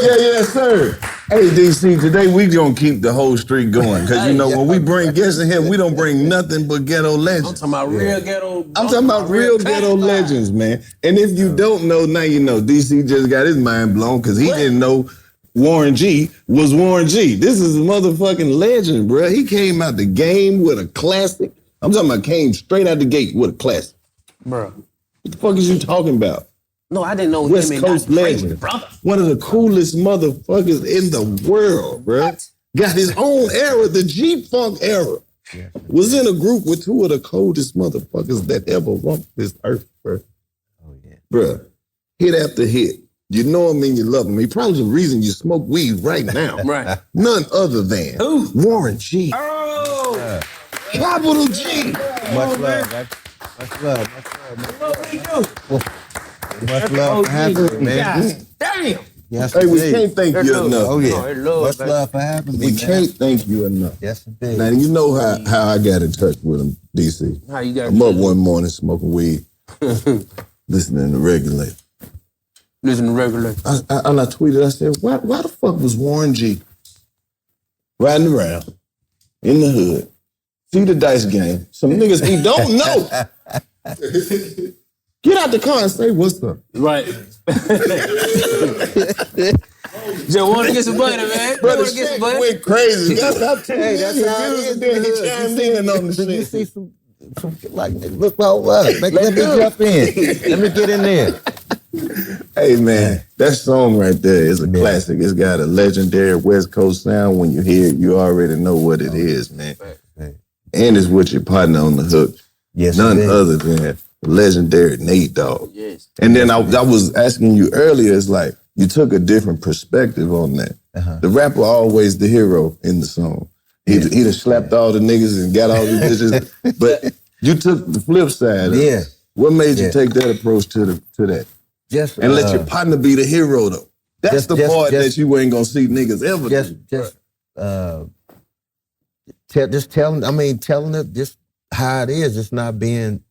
[SPEAKER 3] Yes sir. Hey DC, today we gonna keep the whole streak going, cause you know when we bring guests in here, we don't bring nothing but ghetto legends.
[SPEAKER 2] I'm talking about real ghetto.
[SPEAKER 3] I'm talking about real ghetto legends, man. And if you don't know, now you know. DC just got his mind blown because he didn't know Warren G was Warren G. This is a motherfucking legend, bro. He came out the game with a classic. I'm talking about came straight out the gate with a classic.
[SPEAKER 2] Bro.
[SPEAKER 3] What the fuck is you talking about?
[SPEAKER 2] No, I didn't know
[SPEAKER 3] West
[SPEAKER 2] him
[SPEAKER 3] Coast
[SPEAKER 2] and Dr. Dre
[SPEAKER 3] legend.
[SPEAKER 2] was brothers.
[SPEAKER 3] One of the coolest motherfuckers in the world, bro. Got his own era, the G-Funk era. Yeah. Was in a group with two of the coldest motherfuckers that ever walked this earth, bro. Oh, yeah. Bro, hit after hit. You know him and you love him. He probably the reason you smoke weed right now.
[SPEAKER 2] Right.
[SPEAKER 3] None other than Warren G.
[SPEAKER 2] Oh!
[SPEAKER 3] Capital G.
[SPEAKER 8] Much love, man. Much love. Much love for having me, man.
[SPEAKER 2] Damn.
[SPEAKER 8] Yes,
[SPEAKER 3] hey, we
[SPEAKER 8] indeed.
[SPEAKER 3] can't thank you enough.
[SPEAKER 8] Oh, yeah. Much love for having me,
[SPEAKER 3] We
[SPEAKER 8] man.
[SPEAKER 3] can't thank you enough.
[SPEAKER 8] Yes, indeed.
[SPEAKER 3] Now, you know how I got in touch with him, DC.
[SPEAKER 2] How you got
[SPEAKER 3] I'm up one morning smoking weed, listening to Regulate.
[SPEAKER 2] Listen to Regulate.
[SPEAKER 3] And I tweeted, I said, why the fuck was Warren G riding around in the hood, see the dice game, some niggas he don't know, get out the car and say, what's up?
[SPEAKER 2] Right. Just want to get some butter, man.
[SPEAKER 3] Brother,
[SPEAKER 2] Want to get some butter?
[SPEAKER 3] went crazy. That's how
[SPEAKER 8] Hey, that's how it is.
[SPEAKER 3] Then he chimed in on the
[SPEAKER 8] You
[SPEAKER 3] shit.
[SPEAKER 8] see some like, look what was. Let me jump in. Let me get in there.
[SPEAKER 3] Hey man, that song right there is a classic. It's got a legendary West Coast sound. When you hear it, you already know what it is, man. And it's with your partner on the hook.
[SPEAKER 8] Yes,
[SPEAKER 3] none other than the legendary Nate Dogg.
[SPEAKER 2] Yes.
[SPEAKER 3] And then I was asking you earlier, it's like you took a different perspective on that. The rapper always the hero in the song. He'd have slapped all the niggas and got all the bitches, but you took the flip side of it. What made you take that approach to that? And let your partner be the hero though. That's the part that you ain't gonna see niggas ever do. Telling it just how it is. It's not being,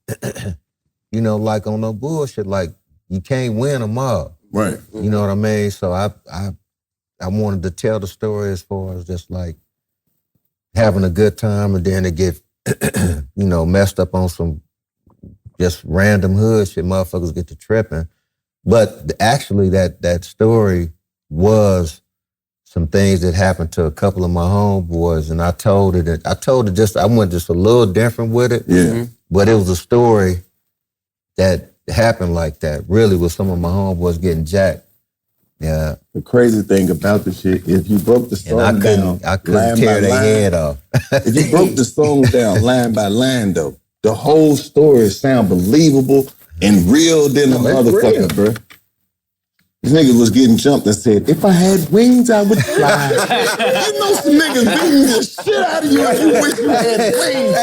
[SPEAKER 3] like on no bullshit. Like you can't win them all. Right.
[SPEAKER 8] You know what I mean? So I wanted to tell the story as far as just like having a good time, and then to get, messed up on some just random hood shit. Motherfuckers get to tripping. But actually, that story was some things that happened to a couple of my homeboys, and I told it. I went just a little different with it.
[SPEAKER 3] Yeah.
[SPEAKER 8] But it was a story that happened like that. Really, with some of my homeboys getting jacked. Yeah.
[SPEAKER 3] The crazy thing about the shit, if you broke the song down,
[SPEAKER 8] I couldn't tear their head off.
[SPEAKER 3] If you broke the song down line by line, though, the whole story sound believable and real than a motherfucker, bro. This nigga was getting jumped and said, if I had wings, I would fly. You know some niggas beating the shit out of you if you wish you had wings.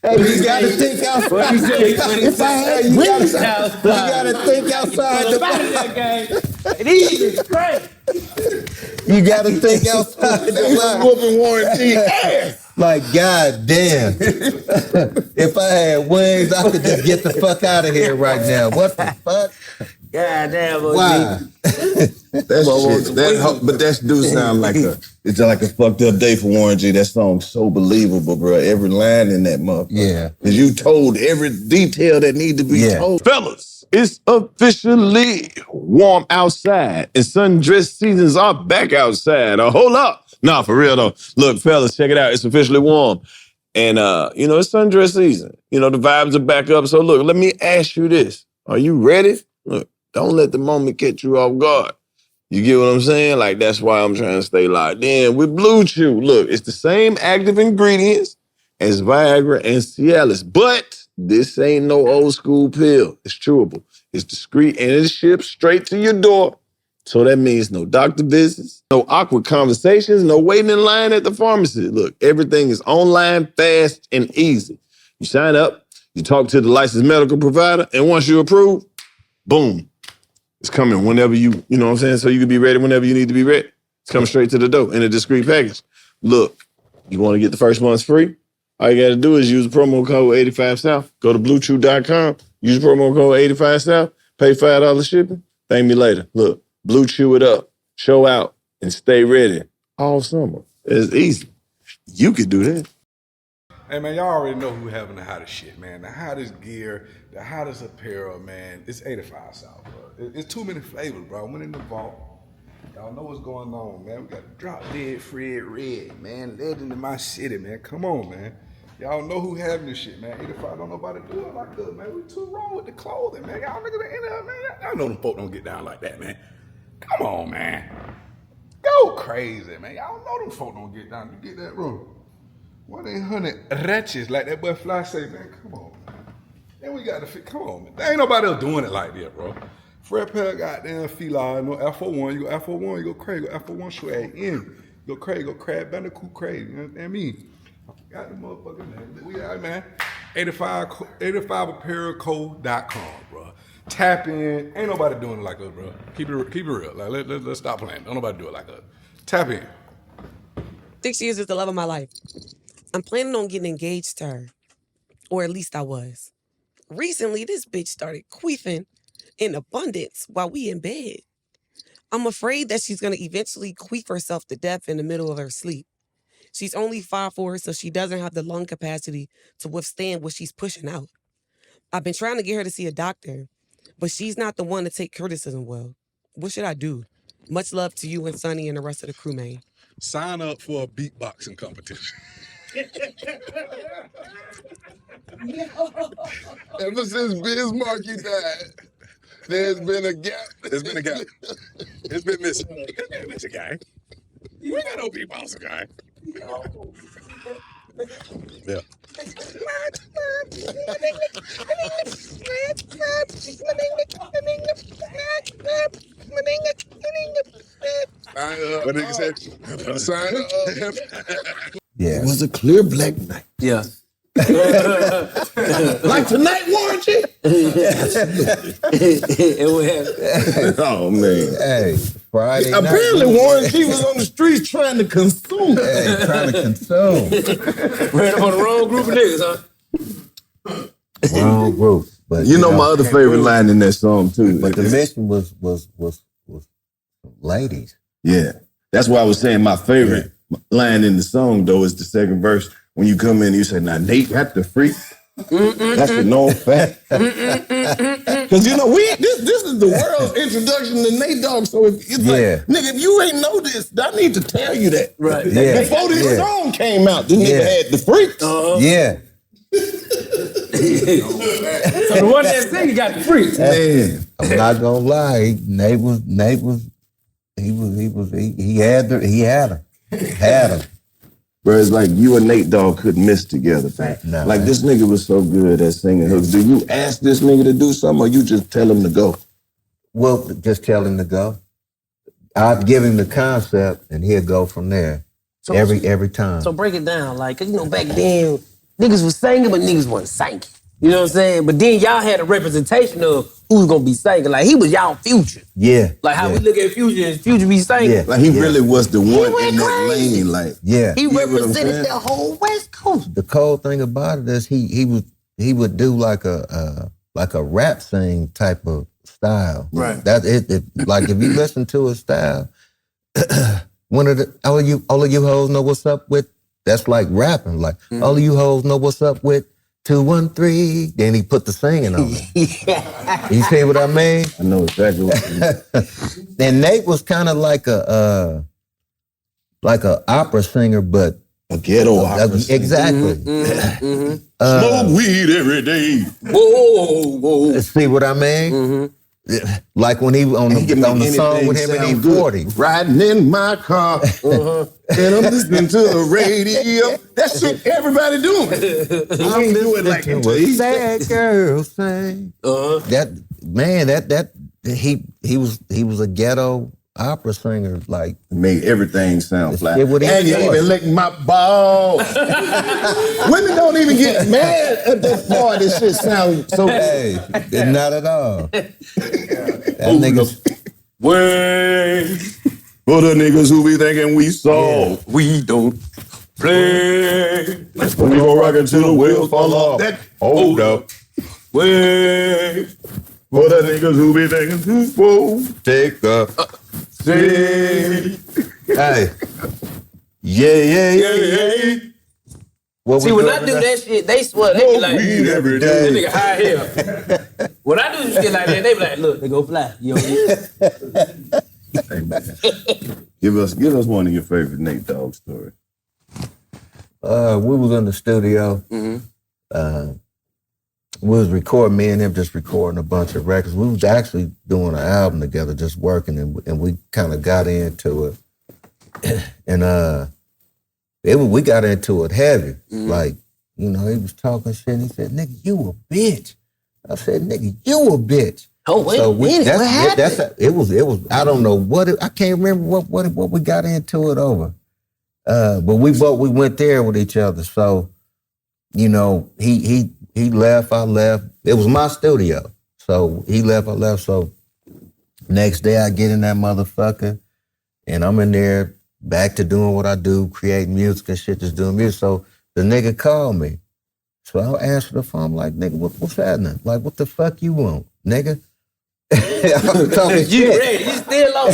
[SPEAKER 8] Hey, you gotta think outside. If I had wings, you gotta think outside the box.
[SPEAKER 2] It is great.
[SPEAKER 8] You gotta think outside the box.
[SPEAKER 3] Whooping Warren G ass.
[SPEAKER 8] Like, God damn. If I had wings, I could just get the fuck out of here right now. What the fuck?
[SPEAKER 2] God damn,
[SPEAKER 3] Why? But that do sound like it's just like a fucked up day for Warren G. That song's so believable, bro. Every line in that motherfucker.
[SPEAKER 8] Yeah.
[SPEAKER 3] Cause you told every detail that need to be told.
[SPEAKER 1] Fellas, it's officially warm outside, and sundress seasons are back outside. Hold up. Nah, for real though. Look, fellas, check it out. It's officially warm. And, it's sundress season. The vibes are back up. So look, let me ask you this. Are you ready? Look, don't let the moment catch you off guard. You get what I'm saying? Like, that's why I'm trying to stay locked in with Blue Chew. Look, it's the same active ingredients as Viagra and Cialis, but this ain't no old school pill. It's chewable. It's discreet, and it's shipped straight to your door. So that means no doctor visits, no awkward conversations, no waiting in line at the pharmacy. Look, everything is online, fast, and easy. You sign up, you talk to the licensed medical provider, and once you're approved, boom. It's coming whenever you know what I'm saying? So you can be ready whenever you need to be ready. It's coming straight to the door in a discreet package. Look, you want to get the first month's free? All you got to do is use promo code 85South. Go to BlueChew.com, use promo code 85South, pay $5 shipping, thank me later. Look, Blue Chew it up, show out, and stay ready all summer. It's easy. You could do that.
[SPEAKER 7] Hey, man, y'all already know who having the hottest shit, man. The hottest gear, the hottest apparel, man. It's 85 South, bro. It's too many flavors, bro. I went in the vault. Y'all know what's going on, man. We got the Drop Dead Fred Red, man. Legend in my city, man. Come on, man. Y'all know who having this shit, man. 85, don't nobody do it like us, man. We too wrong with the clothing, man. Y'all niggas ain't in there, man. Y'all know them folk don't get down like that, man. Come on, man. Go crazy, man. Y'all know them folk don't get down. You get that wrong. 1-800-Roaches, like that boy Fly say, man, come on, man. Then we got to fit, come on, man. There ain't nobody else doing it like that, bro. Fred Pell goddamn Fila, no F01, you go F01, you go crazy, you go F01 swag in. You go crazy, go crab, bandicoot crazy, you know what I mean? I forgot the motherfucker, man. We out, man. 85apparelco.com, bro. Tap in. Ain't nobody doing it like us, bro. Keep it real. Like, let's stop playing. Don't nobody do it like us. Tap in.
[SPEAKER 12] 6 years is the love of my life. I'm planning on getting engaged to her. Or at least I was. Recently, this bitch started queefing in abundance while we in bed. I'm afraid that she's going to eventually queef herself to death in the middle of her sleep. She's only 5'4", so she doesn't have the lung capacity to withstand what she's pushing out. I've been trying to get her to see a doctor, but she's not the one to take criticism well. What should I do? Much love to you and Sonny and the rest of the crew, man.
[SPEAKER 7] Sign up for a beatboxing competition.
[SPEAKER 3] Ever since Biz Markie died, there's been a gap.
[SPEAKER 7] There's been a gap. It's been missing. It's been missing, guy. We got no beatboxing, guy. Yeah. What nigga said? Sign up.
[SPEAKER 3] Yeah. It was a clear black night.
[SPEAKER 2] Yeah.
[SPEAKER 3] Like tonight, Warren G? Oh, man.
[SPEAKER 8] Hey, Friday night.
[SPEAKER 3] Apparently, Warren G was on the streets trying to consume.
[SPEAKER 8] Hey, trying to consume.
[SPEAKER 2] Ran up on the wrong group of niggas, huh?
[SPEAKER 8] Wrong group. But
[SPEAKER 3] You know my other favorite line in that song, too.
[SPEAKER 8] But the mission was ladies.
[SPEAKER 3] Yeah. That's why I was saying my favorite line in the song, though, is the second verse. When you come in and you say, now, Nate got the freak. That's a known fact. Because, this is the world's introduction to Nate Dogg. So it's like, nigga, if you ain't know this, I need to tell you that.
[SPEAKER 2] Right.
[SPEAKER 8] Yeah.
[SPEAKER 3] Before this song came out, this nigga had the freaks.
[SPEAKER 8] Yeah.
[SPEAKER 2] So the one that sing got the freaks.
[SPEAKER 3] Man.
[SPEAKER 8] I'm not gonna lie. Nate had her. Had her.
[SPEAKER 3] Whereas like you and Nate Dogg couldn't miss together, man.
[SPEAKER 8] No,
[SPEAKER 3] like this nigga was so good at singing hooks. Do you ask this nigga to do something or you just tell him to go?
[SPEAKER 8] Well, just tell him to go. I'd give him the concept and he'll go from there.
[SPEAKER 2] So,
[SPEAKER 8] every time.
[SPEAKER 2] So break it down. Like, back then, niggas was singing, but niggas wasn't singing. You know what I'm saying? But then y'all had a representation of who's gonna be singing. Like, he was y'all Future.
[SPEAKER 8] Yeah.
[SPEAKER 2] Like how we look at Future and Future be singing.
[SPEAKER 8] Yeah.
[SPEAKER 3] Like he really was the one in that
[SPEAKER 2] crazy.
[SPEAKER 3] lane. Like,
[SPEAKER 2] He represented the whole West Coast.
[SPEAKER 8] The cold thing about it is he would do like a rap sing type of style.
[SPEAKER 2] Right.
[SPEAKER 8] That it like if you listen to his style, one of the all of you hoes know what's up with. That's like rapping. Like all of you hoes know what's up with 213. Then he put the singing on it. You see what I mean?
[SPEAKER 3] I know exactly what you mean.
[SPEAKER 8] And Nate was kind of like a opera singer, but
[SPEAKER 3] a ghetto opera singer.
[SPEAKER 8] Exactly.
[SPEAKER 3] Smoke weed every day.
[SPEAKER 2] Whoa.
[SPEAKER 8] See what I mean? Like when he on the song with him in E40.
[SPEAKER 3] Riding in my car, and I'm listening to the radio. That shit everybody doing. I don't do it like it.
[SPEAKER 8] Sad girl sing. That man, that he was a ghetto opera singer. Like
[SPEAKER 3] made everything sound flat.
[SPEAKER 8] And
[SPEAKER 3] you even licking my balls. Women don't even get mad at that part. This shit sounds so.
[SPEAKER 8] Hey, not at all. That nigga's
[SPEAKER 3] way for the niggas who be thinking we soft. We don't play. We gon' rock it till the wheels fall off. Hold up. Way for the niggas who be thinking too slow. Take a seat.
[SPEAKER 8] Hey. Yeah.
[SPEAKER 2] See, when I do that shit, they swear, they be like,
[SPEAKER 3] every
[SPEAKER 2] this
[SPEAKER 3] day.
[SPEAKER 2] nigga high here. When I do shit like that, they be like, look, they go fly. You know
[SPEAKER 3] Hey, man. Give us one of your favorite Nate Dogg stories.
[SPEAKER 8] We was in the studio. We was recording, me and him just recording a bunch of records. We was actually doing an album together, just working, and we kind of got into it. And we got into it heavy. Like, you know, he was talking shit, and he said, nigga, you a bitch. I said, nigga, you a bitch.
[SPEAKER 2] Oh, wait a minute, what happened?
[SPEAKER 8] It was, I don't know I can't remember what we got into it over. But we went there with each other. So, you know, he left, I left. It was my studio. So he left, I left. So next day I get in that motherfucker and I'm in there back to doing what I do, creating music and shit, just doing music. So the nigga called me. So I answered the phone, I'm like, nigga, what's happening? Like, what the fuck you want, nigga? I'm talking
[SPEAKER 2] you
[SPEAKER 8] shit.
[SPEAKER 2] ready, you still on.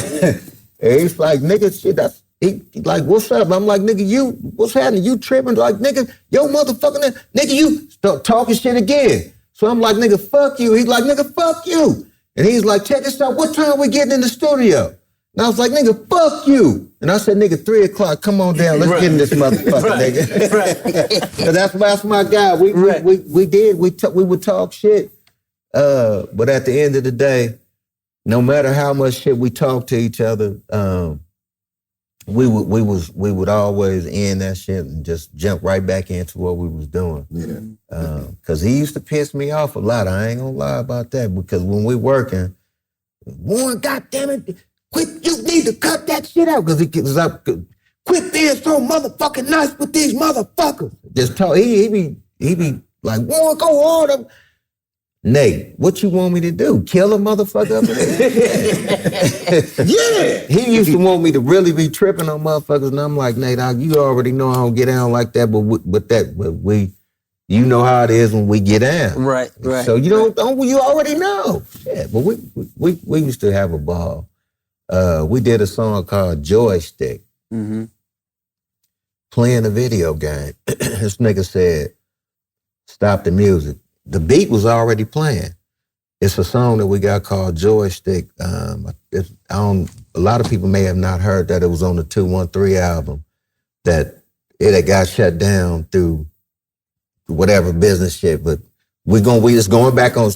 [SPEAKER 8] And he's like, nigga, shit, he like, what's up? I'm like, nigga, what's happening? You tripping? Like, nigga, yo motherfucking, nigga, you start talking shit again. So I'm like, nigga, fuck you. He's like, nigga, fuck you. And he's like, check this out, what time we getting in the studio? And I was like, nigga, fuck you. And I said, nigga, 3 o'clock, come on down, let's get in this motherfucker, nigga. So that's my guy. We would talk shit. But at the end of the day, no matter how much shit we talk to each other, we would always end that shit and just jump right back into what we was doing.
[SPEAKER 3] Yeah.
[SPEAKER 8] Cause he used to piss me off a lot. I ain't gonna lie about that. Because when we working, Warren, goddamn it, quit! You need to cut that shit out. Cause he was up. Quit being so motherfucking nice with these motherfuckers. Just talk. He be like, Warren, go on. Nate, what you want me to do? Kill a motherfucker up there? Yeah. He used to want me to really be tripping on motherfuckers, and I'm like, Nate, you already know I don't get down like that, but you know how it is when we get down.
[SPEAKER 2] Right.
[SPEAKER 8] So you you already know. Yeah, but we used to have a ball. We did a song called Joystick. Playing a video game. This nigga said, stop the music. The beat was already playing. It's a song that we got called Joystick. A lot of people may have not heard that. It was on the 213 album that it had got shut down through whatever business shit. But it's gonna go back on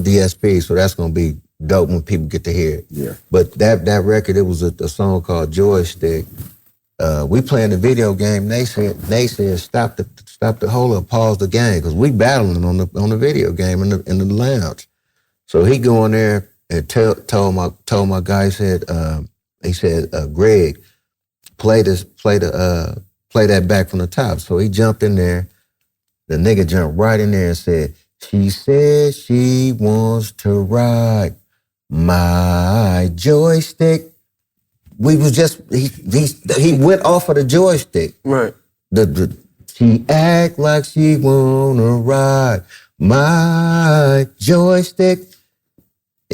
[SPEAKER 8] DSP, so that's gonna be dope when people get to hear it.
[SPEAKER 3] Yeah.
[SPEAKER 8] But that record, it was a song called Joystick. We playing the video game. They said stop the hold up, pause the game, because we battling on the video game in the lounge. So he go in there and told my guy, he said, Greg, play that back from the top. So he jumped in there. The nigga jumped right in there and said, she said she wants to ride my joystick. We was just he went off of the joystick.
[SPEAKER 2] Right.
[SPEAKER 8] She act like she wanna ride my joystick.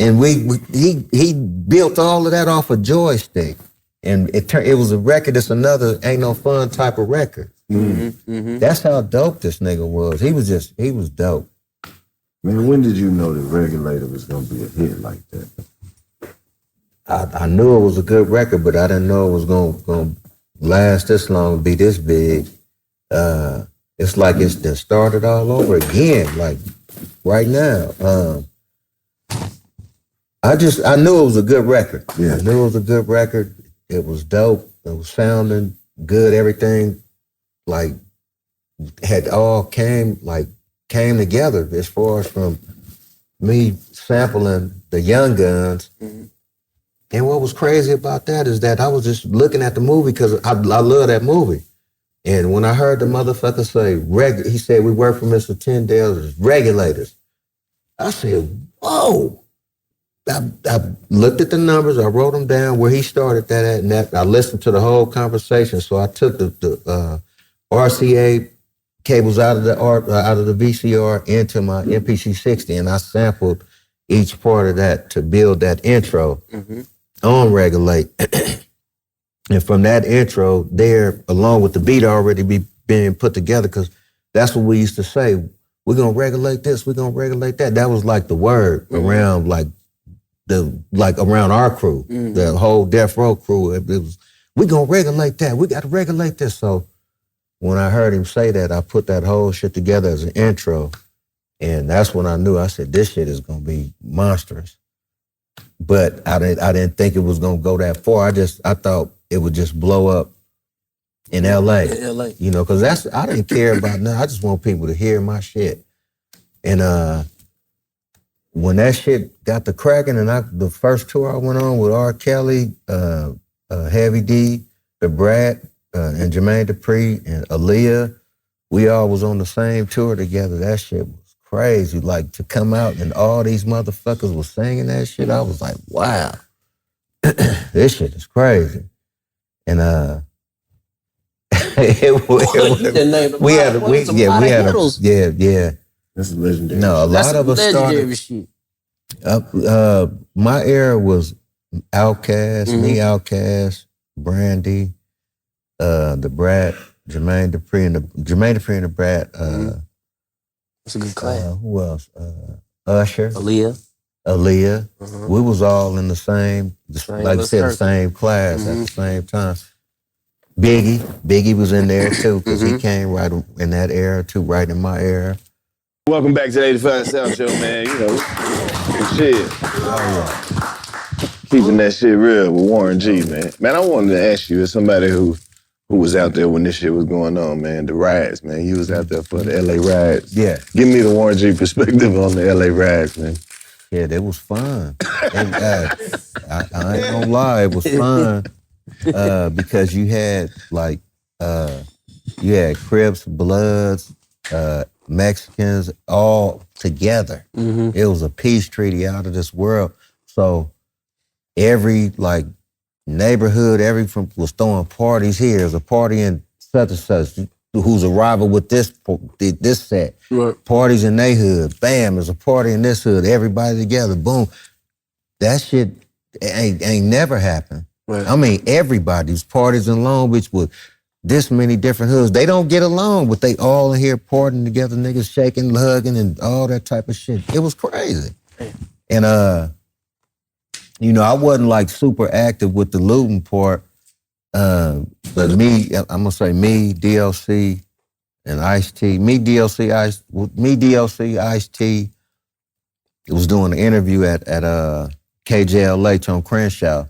[SPEAKER 8] And he built all of that off a joystick. And it was a record that's another ain't no fun type of record. That's how dope this nigga was. He was dope.
[SPEAKER 3] Man, when did you know that Regulator was gonna be a hit like that?
[SPEAKER 8] I knew it was a good record, but I didn't know it was gonna last this long and be this big. It's like it's just started all over again, like right now. I knew it was a good record. Yeah. I knew it was a good record. It was dope. It was sounding good. Everything like had all came together as far as from me sampling the Young Guns. And what was crazy about that is that I was just looking at the movie because I love that movie. And when I heard the motherfucker say, he said, we work for Mr. Tyndale as regulators. I said, whoa. I looked at the numbers, I wrote them down where he started that at, and I listened to the whole conversation. So I took the RCA cables out of the VCR into my MPC-60, and I sampled each part of that to build that intro on Regulate. And from that intro there, along with the beat already being put together, because that's what we used to say, we're going to regulate this, we're going to regulate that. That was like the word around around our crew, the whole Death Row crew. It was, we're going to regulate that. We got to regulate this. So when I heard him say that, I put that whole shit together as an intro. And that's when I knew, I said, this shit is going to be monstrous. But I didn't think it was going to go that far. I thought it would just blow up in LA. You know, because I didn't care about nothing. I just want people to hear my shit. And when that shit got to cracking, and the first tour I went on with R. Kelly, Heavy D, The Brat, and Jermaine Dupri, and Aaliyah, we all was on the same tour together. That shit was crazy. Like, to come out and all these motherfuckers was singing that shit, I was like, wow. This shit is crazy. And
[SPEAKER 3] This is legendary.
[SPEAKER 8] No, a lot of us started.
[SPEAKER 2] Shit.
[SPEAKER 8] My era was Outkast, me, Outkast, Brandy, the Brat, Jermaine Dupri and the Brat.
[SPEAKER 2] That's a good class.
[SPEAKER 8] Who else? Usher, Aaliyah. We was all in the same like I said, the same class at the same time. Biggie was in there too, because he came right in that era too, right in my era.
[SPEAKER 1] Welcome back to the 85 South Show, man. You know, shit. Keeping that shit real with Warren G, man. Man, I wanted to ask you, as somebody who was out there when this shit was going on, man, the riots, man. You was out there for the LA riots.
[SPEAKER 8] Yeah.
[SPEAKER 1] Give me the Warren G perspective on the LA riots, man.
[SPEAKER 8] Yeah, that was fun. And, I ain't gonna lie, it was fun because you had Crips, Bloods, Mexicans all together. It was a peace treaty out of this world. So every neighborhood, was throwing parties here. There's a party in such and such who's a rival with this set. Right. Parties in they hood. Bam, there's a party in this hood. Everybody together. Boom. That shit ain't never happened. Right. I mean, everybody's parties in Long Beach with this many different hoods. They don't get along, but they all in here partying together, niggas shaking, hugging, and all that type of shit. It was crazy. And you know, I wasn't super active with the looting part. But me, I'm gonna say me, DLC, and Ice-T. Me, DLC, Ice-T was doing an interview at KJLH on Crenshaw.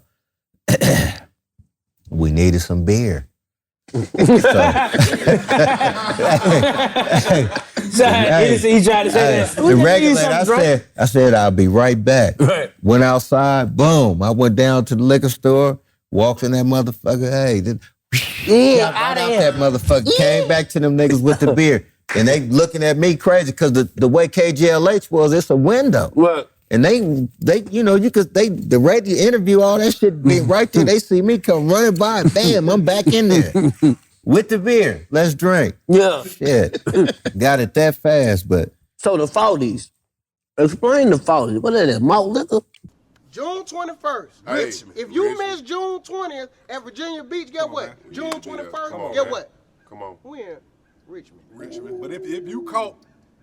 [SPEAKER 8] We needed some beer. He tried to say that. The regulator, I said, I'll be right back. Right. Went outside, boom. I went down to the liquor store, walked in that motherfucker, out of that motherfucker, came back to them niggas with the beer. And they looking at me crazy because the way KJLH was, it's a window. Right. And they, you know, the radio interview, all that shit be right there. They see me come running by, bam, I'm back in there with the beer. Let's drink.
[SPEAKER 2] Yeah.
[SPEAKER 8] Shit. Got it that fast, but.
[SPEAKER 2] So the 40s. Explain the 40s. What is that, malt liquor?
[SPEAKER 9] June 21st.
[SPEAKER 5] Hey,
[SPEAKER 9] Richmond. If you miss June 20th at Virginia Beach, get what? June 21st, get what?
[SPEAKER 5] Come on.
[SPEAKER 9] We in Richmond.
[SPEAKER 7] Richmond. But if you caught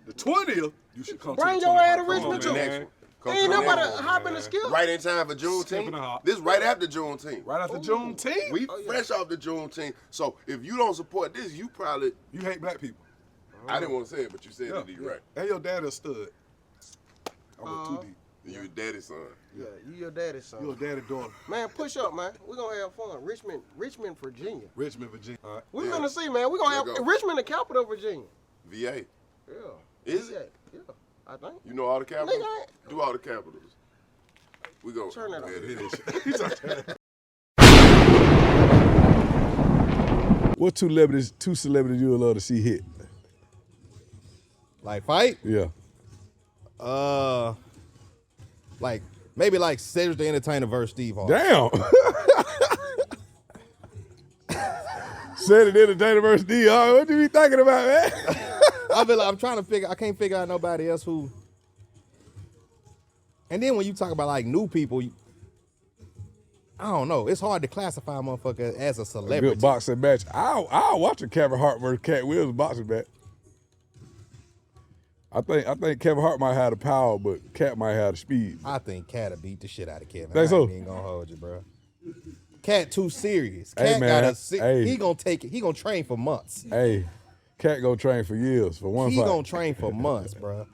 [SPEAKER 7] the 20th, you should come
[SPEAKER 9] Bring
[SPEAKER 7] to
[SPEAKER 9] your
[SPEAKER 7] the
[SPEAKER 9] ass to
[SPEAKER 7] 21st.
[SPEAKER 9] Richmond too.
[SPEAKER 5] Next one. Come
[SPEAKER 9] Ain't
[SPEAKER 5] to the
[SPEAKER 9] nobody
[SPEAKER 5] next one.
[SPEAKER 9] hopping the skip.
[SPEAKER 5] Right in time for Juneteenth. This right after Juneteenth.
[SPEAKER 7] Right after Juneteenth?
[SPEAKER 5] We fresh off the Juneteenth. So if you don't support this, you probably...
[SPEAKER 7] You hate black people.
[SPEAKER 5] I didn't want to say it, but you said it. You're right.
[SPEAKER 7] And your dad a stud. I went too deep.
[SPEAKER 5] You your daddy's son.
[SPEAKER 9] Yeah, you your daddy's son.
[SPEAKER 7] You your daddy's daughter.
[SPEAKER 9] Man, push up, man. We're gonna have fun. Richmond, Virginia.
[SPEAKER 7] Richmond, Virginia. All right.
[SPEAKER 9] We're gonna see, man. We're gonna have Richmond, the capital of Virginia.
[SPEAKER 5] VA.
[SPEAKER 9] Yeah.
[SPEAKER 5] Is it?
[SPEAKER 9] Yeah, I think.
[SPEAKER 5] You know all the capitals?
[SPEAKER 9] Nigga,
[SPEAKER 5] Do all the capitals. We go.
[SPEAKER 9] Turn that
[SPEAKER 7] off. What two celebrities you would love to see hit?
[SPEAKER 13] Like fight?
[SPEAKER 7] Yeah.
[SPEAKER 13] Like maybe like Cedric the Entertainer versus Steve Harvey.
[SPEAKER 7] Damn. Cedric the Entertainer versus Steve Harvey. What you be thinking about, man?
[SPEAKER 13] I'm trying to figure. I can't figure out nobody else who. And then when you talk about like new people, I don't know. It's hard to classify a motherfucker as a celebrity.
[SPEAKER 7] A good boxing match. I'll watch a Kevin Hart versus Cat Williams boxing match. I think Kevin Hart might have the power, but Cat might have the speed.
[SPEAKER 13] I think Cat'll beat the shit out of Kevin.
[SPEAKER 7] Think so?
[SPEAKER 13] I ain't gonna hold you, bro. Cat too serious.
[SPEAKER 7] Hey,
[SPEAKER 13] Cat
[SPEAKER 7] man.
[SPEAKER 13] he gonna take it. He gonna train for months.
[SPEAKER 7] Hey, Cat gonna train for years for one
[SPEAKER 13] He
[SPEAKER 7] fight.
[SPEAKER 13] gonna train for months, bro.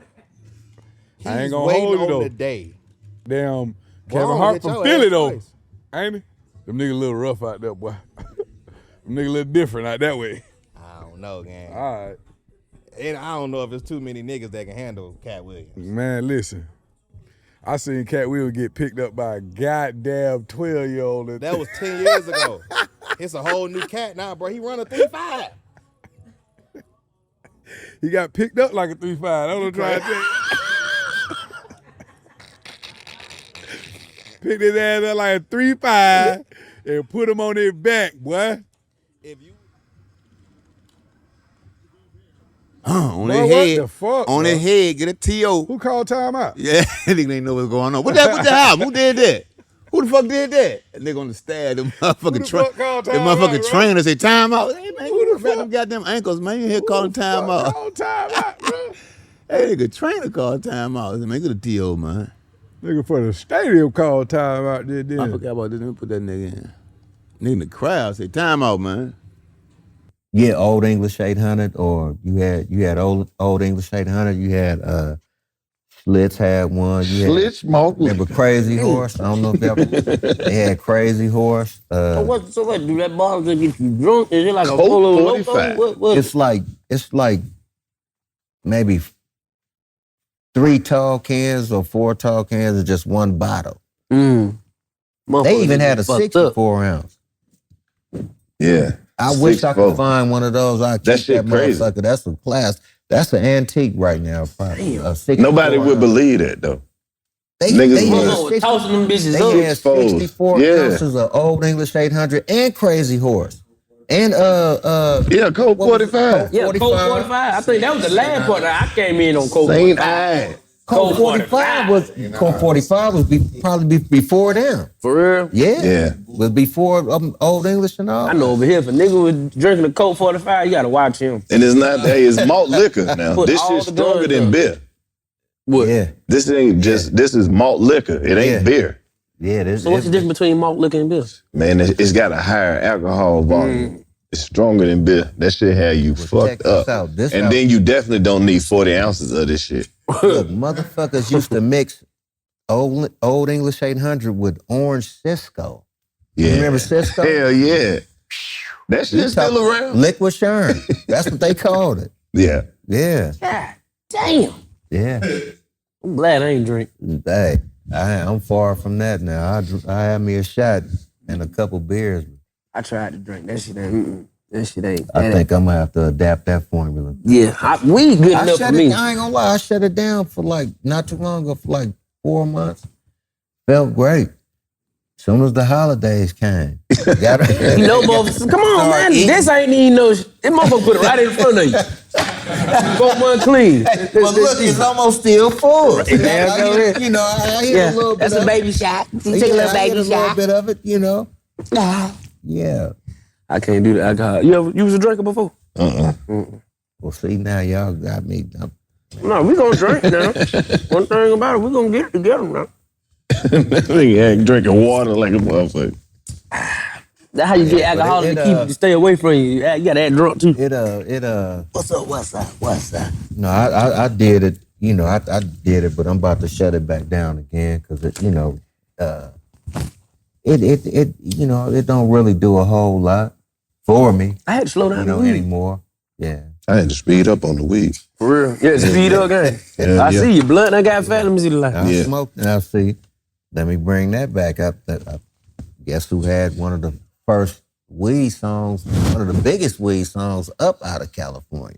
[SPEAKER 7] I ain't
[SPEAKER 13] He's
[SPEAKER 7] gonna
[SPEAKER 13] waiting
[SPEAKER 7] hold you
[SPEAKER 13] on
[SPEAKER 7] though.
[SPEAKER 13] the day.
[SPEAKER 7] Damn,
[SPEAKER 13] Boy,
[SPEAKER 7] Kevin
[SPEAKER 13] I'm
[SPEAKER 7] Hart
[SPEAKER 13] gonna
[SPEAKER 7] from
[SPEAKER 13] hit your
[SPEAKER 7] Philly
[SPEAKER 13] ass
[SPEAKER 7] though,
[SPEAKER 13] twice.
[SPEAKER 7] ain't he? Them niggas a little rough out there, boy. Them niggas a little different out that way.
[SPEAKER 13] I don't know, gang.
[SPEAKER 7] All right.
[SPEAKER 13] And I don't know if there's too many niggas that can handle Cat Williams.
[SPEAKER 7] Man, listen. I seen Cat Williams get picked up by a goddamn 12-year-old.
[SPEAKER 13] That was 10 years ago. It's a whole new cat now, bro. He run a 3.5.
[SPEAKER 7] He got picked up like a 3.5. I don't know what I'm trying to tell you. Picked his ass up like a 3.5 and put him on his back, boy.
[SPEAKER 14] On
[SPEAKER 7] Boy,
[SPEAKER 14] his
[SPEAKER 7] what
[SPEAKER 14] head,
[SPEAKER 7] the fuck,
[SPEAKER 14] on
[SPEAKER 7] bro?
[SPEAKER 14] his head, get a T.O.
[SPEAKER 7] Who called timeout?
[SPEAKER 14] Yeah, nigga ain't know what's going on. What the happened? Who did that? Who the fuck did that? That nigga on the stab, them motherfucking
[SPEAKER 7] fuck called
[SPEAKER 14] them
[SPEAKER 7] timeout,
[SPEAKER 14] motherfucking
[SPEAKER 7] bro?
[SPEAKER 14] trainers say timeout. Hey man, who the fuck them goddamn ankles, man? You here calling timeout?
[SPEAKER 7] Called timeout, bro.
[SPEAKER 14] Hey, nigga, trainer called timeout. Man, get a T.O. man.
[SPEAKER 7] Nigga for the stadium called timeout.
[SPEAKER 14] I forgot about this. Let me put that nigga in. Nigga in the crowd say timeout, man.
[SPEAKER 8] Yeah, Old English 800, or you had old English 800. You had Slits had one. You
[SPEAKER 3] Slits,
[SPEAKER 8] had, remember Crazy Horse? I don't know if they had Crazy Horse.
[SPEAKER 2] So what? Do that bottle just get you drunk? Is it like a
[SPEAKER 3] Coke
[SPEAKER 2] full of
[SPEAKER 3] 45.
[SPEAKER 2] loco? What?
[SPEAKER 8] It's like maybe 3 tall cans or 4 tall cans of just one bottle. They even had a 64 ounce.
[SPEAKER 3] Yeah.
[SPEAKER 8] I wish I could
[SPEAKER 3] 6'4".
[SPEAKER 8] find one of those. I keep
[SPEAKER 3] That shit crazy.
[SPEAKER 8] motherfucker. That's a class. That's an antique right now. Probably.
[SPEAKER 3] Nobody would believe that though.
[SPEAKER 8] They
[SPEAKER 2] had tossing them bitches up.
[SPEAKER 8] They had 64
[SPEAKER 3] Yeah.
[SPEAKER 8] ounces of Old English 800 and Crazy Horse. And
[SPEAKER 3] yeah, Coke 45.
[SPEAKER 2] Yeah, Coke 45. I think that was the last part that I came in on Coke
[SPEAKER 3] Saint
[SPEAKER 2] 45.
[SPEAKER 3] Eye.
[SPEAKER 8] Coke 45 was probably before them.
[SPEAKER 2] For real?
[SPEAKER 8] Yeah. Was before Old English and all.
[SPEAKER 2] I know over here, if a nigga was drinking a Coke 45, you gotta watch him.
[SPEAKER 3] And it's not that, it's malt liquor now.
[SPEAKER 2] Put
[SPEAKER 3] This
[SPEAKER 2] all
[SPEAKER 3] shit's
[SPEAKER 2] the
[SPEAKER 3] stronger
[SPEAKER 2] guns
[SPEAKER 3] than
[SPEAKER 2] up.
[SPEAKER 3] beer.
[SPEAKER 2] What?
[SPEAKER 8] Yeah.
[SPEAKER 3] This ain't just, this is malt liquor. It ain't beer.
[SPEAKER 8] Yeah.
[SPEAKER 2] So what's the difference between malt liquor and beer?
[SPEAKER 3] Man, it's got a higher alcohol volume. It's stronger than beer. That shit had you fucked up. And then you definitely don't need 40 ounces of this shit.
[SPEAKER 8] Look, motherfuckers used to mix old English 800 with orange Cisco.
[SPEAKER 3] Yeah.
[SPEAKER 8] You remember Cisco?
[SPEAKER 3] Hell yeah. That shit's still around.
[SPEAKER 8] Liquid Sherm. That's what they called it.
[SPEAKER 3] Yeah.
[SPEAKER 8] Yeah.
[SPEAKER 2] God damn.
[SPEAKER 8] Yeah.
[SPEAKER 2] I'm glad I ain't drink.
[SPEAKER 8] Hey, I'm far from that now. I had me a shot and a couple beers.
[SPEAKER 2] I tried to drink. That shit ain't. That shit ain't.
[SPEAKER 8] I think I'm gonna have to adapt that formula.
[SPEAKER 2] Yeah, we good enough for me.
[SPEAKER 8] I ain't gonna lie, I shut it down for like not too long ago, for like 4 months. Felt great. Soon as the holidays came,
[SPEAKER 2] You know, motherfuckers, come on, man. This ain't even no. This motherfucker put it right in front of you. 4-1 clean.
[SPEAKER 8] But look, it's almost still full.
[SPEAKER 2] Right there,
[SPEAKER 8] I
[SPEAKER 2] go ahead.
[SPEAKER 8] I hit a little bit.
[SPEAKER 2] That's a baby shot. You take a little
[SPEAKER 8] I
[SPEAKER 2] baby
[SPEAKER 8] hit a
[SPEAKER 2] shot.
[SPEAKER 8] little bit of it, Yeah.
[SPEAKER 2] I can't do the alcohol. You was a drinker before?
[SPEAKER 8] Well, see, now y'all got me.
[SPEAKER 2] No, we gonna drink now. One thing about it, we gonna get it together now.
[SPEAKER 1] That nigga ain't drinking water like a motherfucker.
[SPEAKER 2] That's how you get alcoholic to stay away from you. You gotta act drunk too.
[SPEAKER 8] What's up? No, I did it. I did it, but I'm about to shut it back down again because it don't really do a whole lot for me.
[SPEAKER 2] I had to slow down the weed
[SPEAKER 8] anymore. Yeah.
[SPEAKER 1] I had to speed up on the weed.
[SPEAKER 2] For real? Yeah, speed up, gang. I see you. Blunt, I got fat. Let me see the light.
[SPEAKER 8] I smoked and I see. Let me bring that back up. Guess who had one of the first weed songs, one of the biggest weed songs up out of California?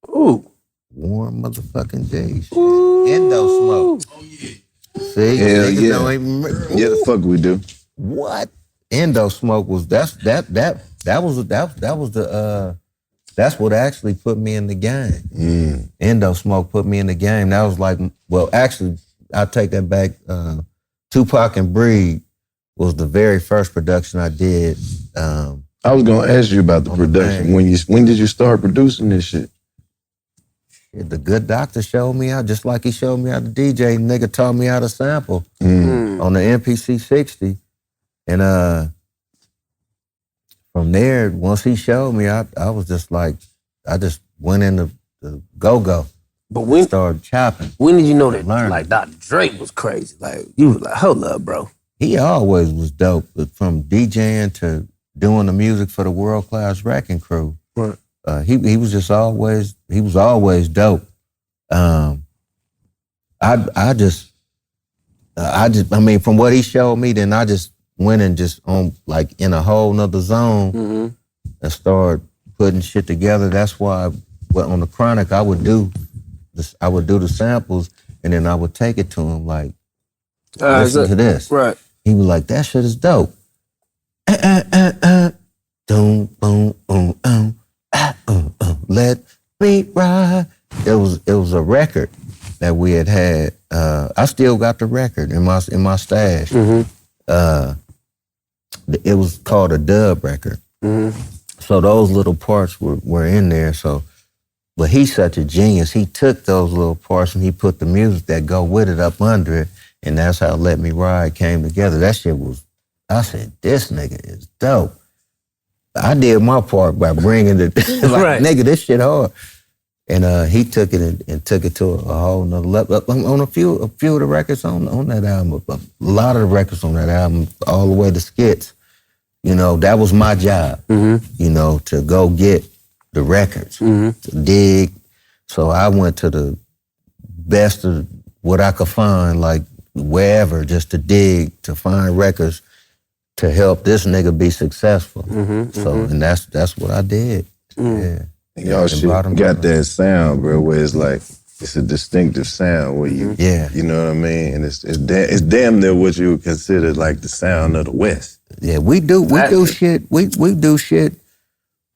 [SPEAKER 2] Ooh.
[SPEAKER 8] Warm motherfucking J's. Endo Smoke. Oh, yeah. See?
[SPEAKER 1] Hell yeah.
[SPEAKER 8] Don't even
[SPEAKER 1] Yeah, the fuck we do.
[SPEAKER 8] What? Endo Smoke was that's what actually put me in the game. Endo Smoke put me in the game. That was like, well, actually, I'll take that back. Tupac and Breed was the very first production I did.
[SPEAKER 1] I was gonna ask you about the production. When did you start producing this shit?
[SPEAKER 8] The good doctor showed me how, just like he showed me how to DJ. Nigga taught me how to sample on the MPC 60. And from there, once he showed me, I was just like, I just went into the go-go.
[SPEAKER 2] But when
[SPEAKER 8] started chopping.
[SPEAKER 2] When did you know that like Dr. Dre was crazy? Like you was like, hold up, bro.
[SPEAKER 8] He always was dope, but from DJing to doing the music for the World Class Wrecking Crew.
[SPEAKER 2] Right.
[SPEAKER 8] He was just always dope. I mean, from what he showed me, then I just went and just on like in a whole nother zone and started putting shit together. That's why on the Chronic I would do the samples and then I would take it to him like, listen to this.
[SPEAKER 2] Right.
[SPEAKER 8] He was like, that shit is dope. Boom, boom, boom, let me ride. It was a record that we had. I still got the record in my stash. It was called a dub record. So those little parts were in there. But he's such a genius. He took those little parts and he put the music that go with it up under it. And that's how Let Me Ride came together. That shit I said, this nigga is dope. I did my part by bringing it, like, nigga, this shit hard. And he took it and took it to a whole nother level. On a few of the records on that album, a lot of the records on that album, all the way to skits, that was my job, to go get the records, to dig. So I went to the best of what I could find, like wherever, just to dig, to find records to help this nigga be successful. And that's what I did. Yeah.
[SPEAKER 1] Y'all shit got that sound, bro, where it's like, it's a distinctive sound where you know what I mean? And it's damn near what you would consider like the sound of the West.
[SPEAKER 8] Yeah, we do shit. We do shit.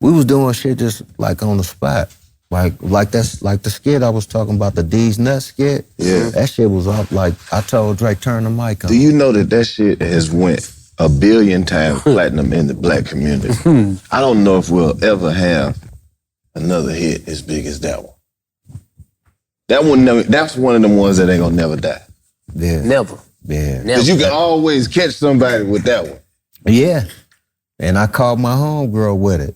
[SPEAKER 8] We was doing shit just like on the spot. Like that's like the skit I was talking about, the D's Nuts skit.
[SPEAKER 1] Yeah.
[SPEAKER 8] That shit was up like, I told Drake, turn the mic on.
[SPEAKER 1] Do you know that shit has went 1 billion times platinum in the black community? I don't know if we'll ever have another hit as big as that one. That's one of them ones that ain't gonna never die.
[SPEAKER 8] Yeah.
[SPEAKER 2] Never.
[SPEAKER 8] Yeah.
[SPEAKER 1] Because you can always catch somebody with that one.
[SPEAKER 8] Yeah. And I called my homegirl with it.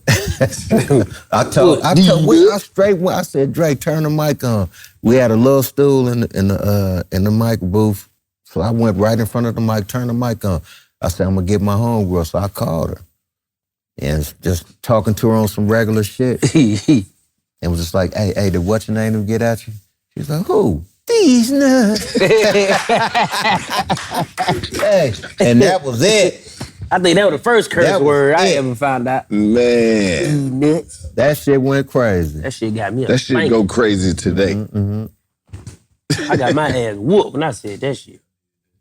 [SPEAKER 8] I said, Drake, turn the mic on. We had a little stool in the mic booth. So I went right in front of the mic, turn the mic on. I said, I'm gonna get my homegirl. So I called her. And just talking to her on some regular shit. And was just like, hey, did what's your name to get at you? She's like, who? These nuts. Hey, and that was it.
[SPEAKER 2] I think that was the first curse word I ever found out.
[SPEAKER 1] Man.
[SPEAKER 2] Nuts.
[SPEAKER 8] That shit went crazy.
[SPEAKER 2] That shit got me
[SPEAKER 1] That shit go crazy today.
[SPEAKER 2] I got my ass whooped when I said that shit.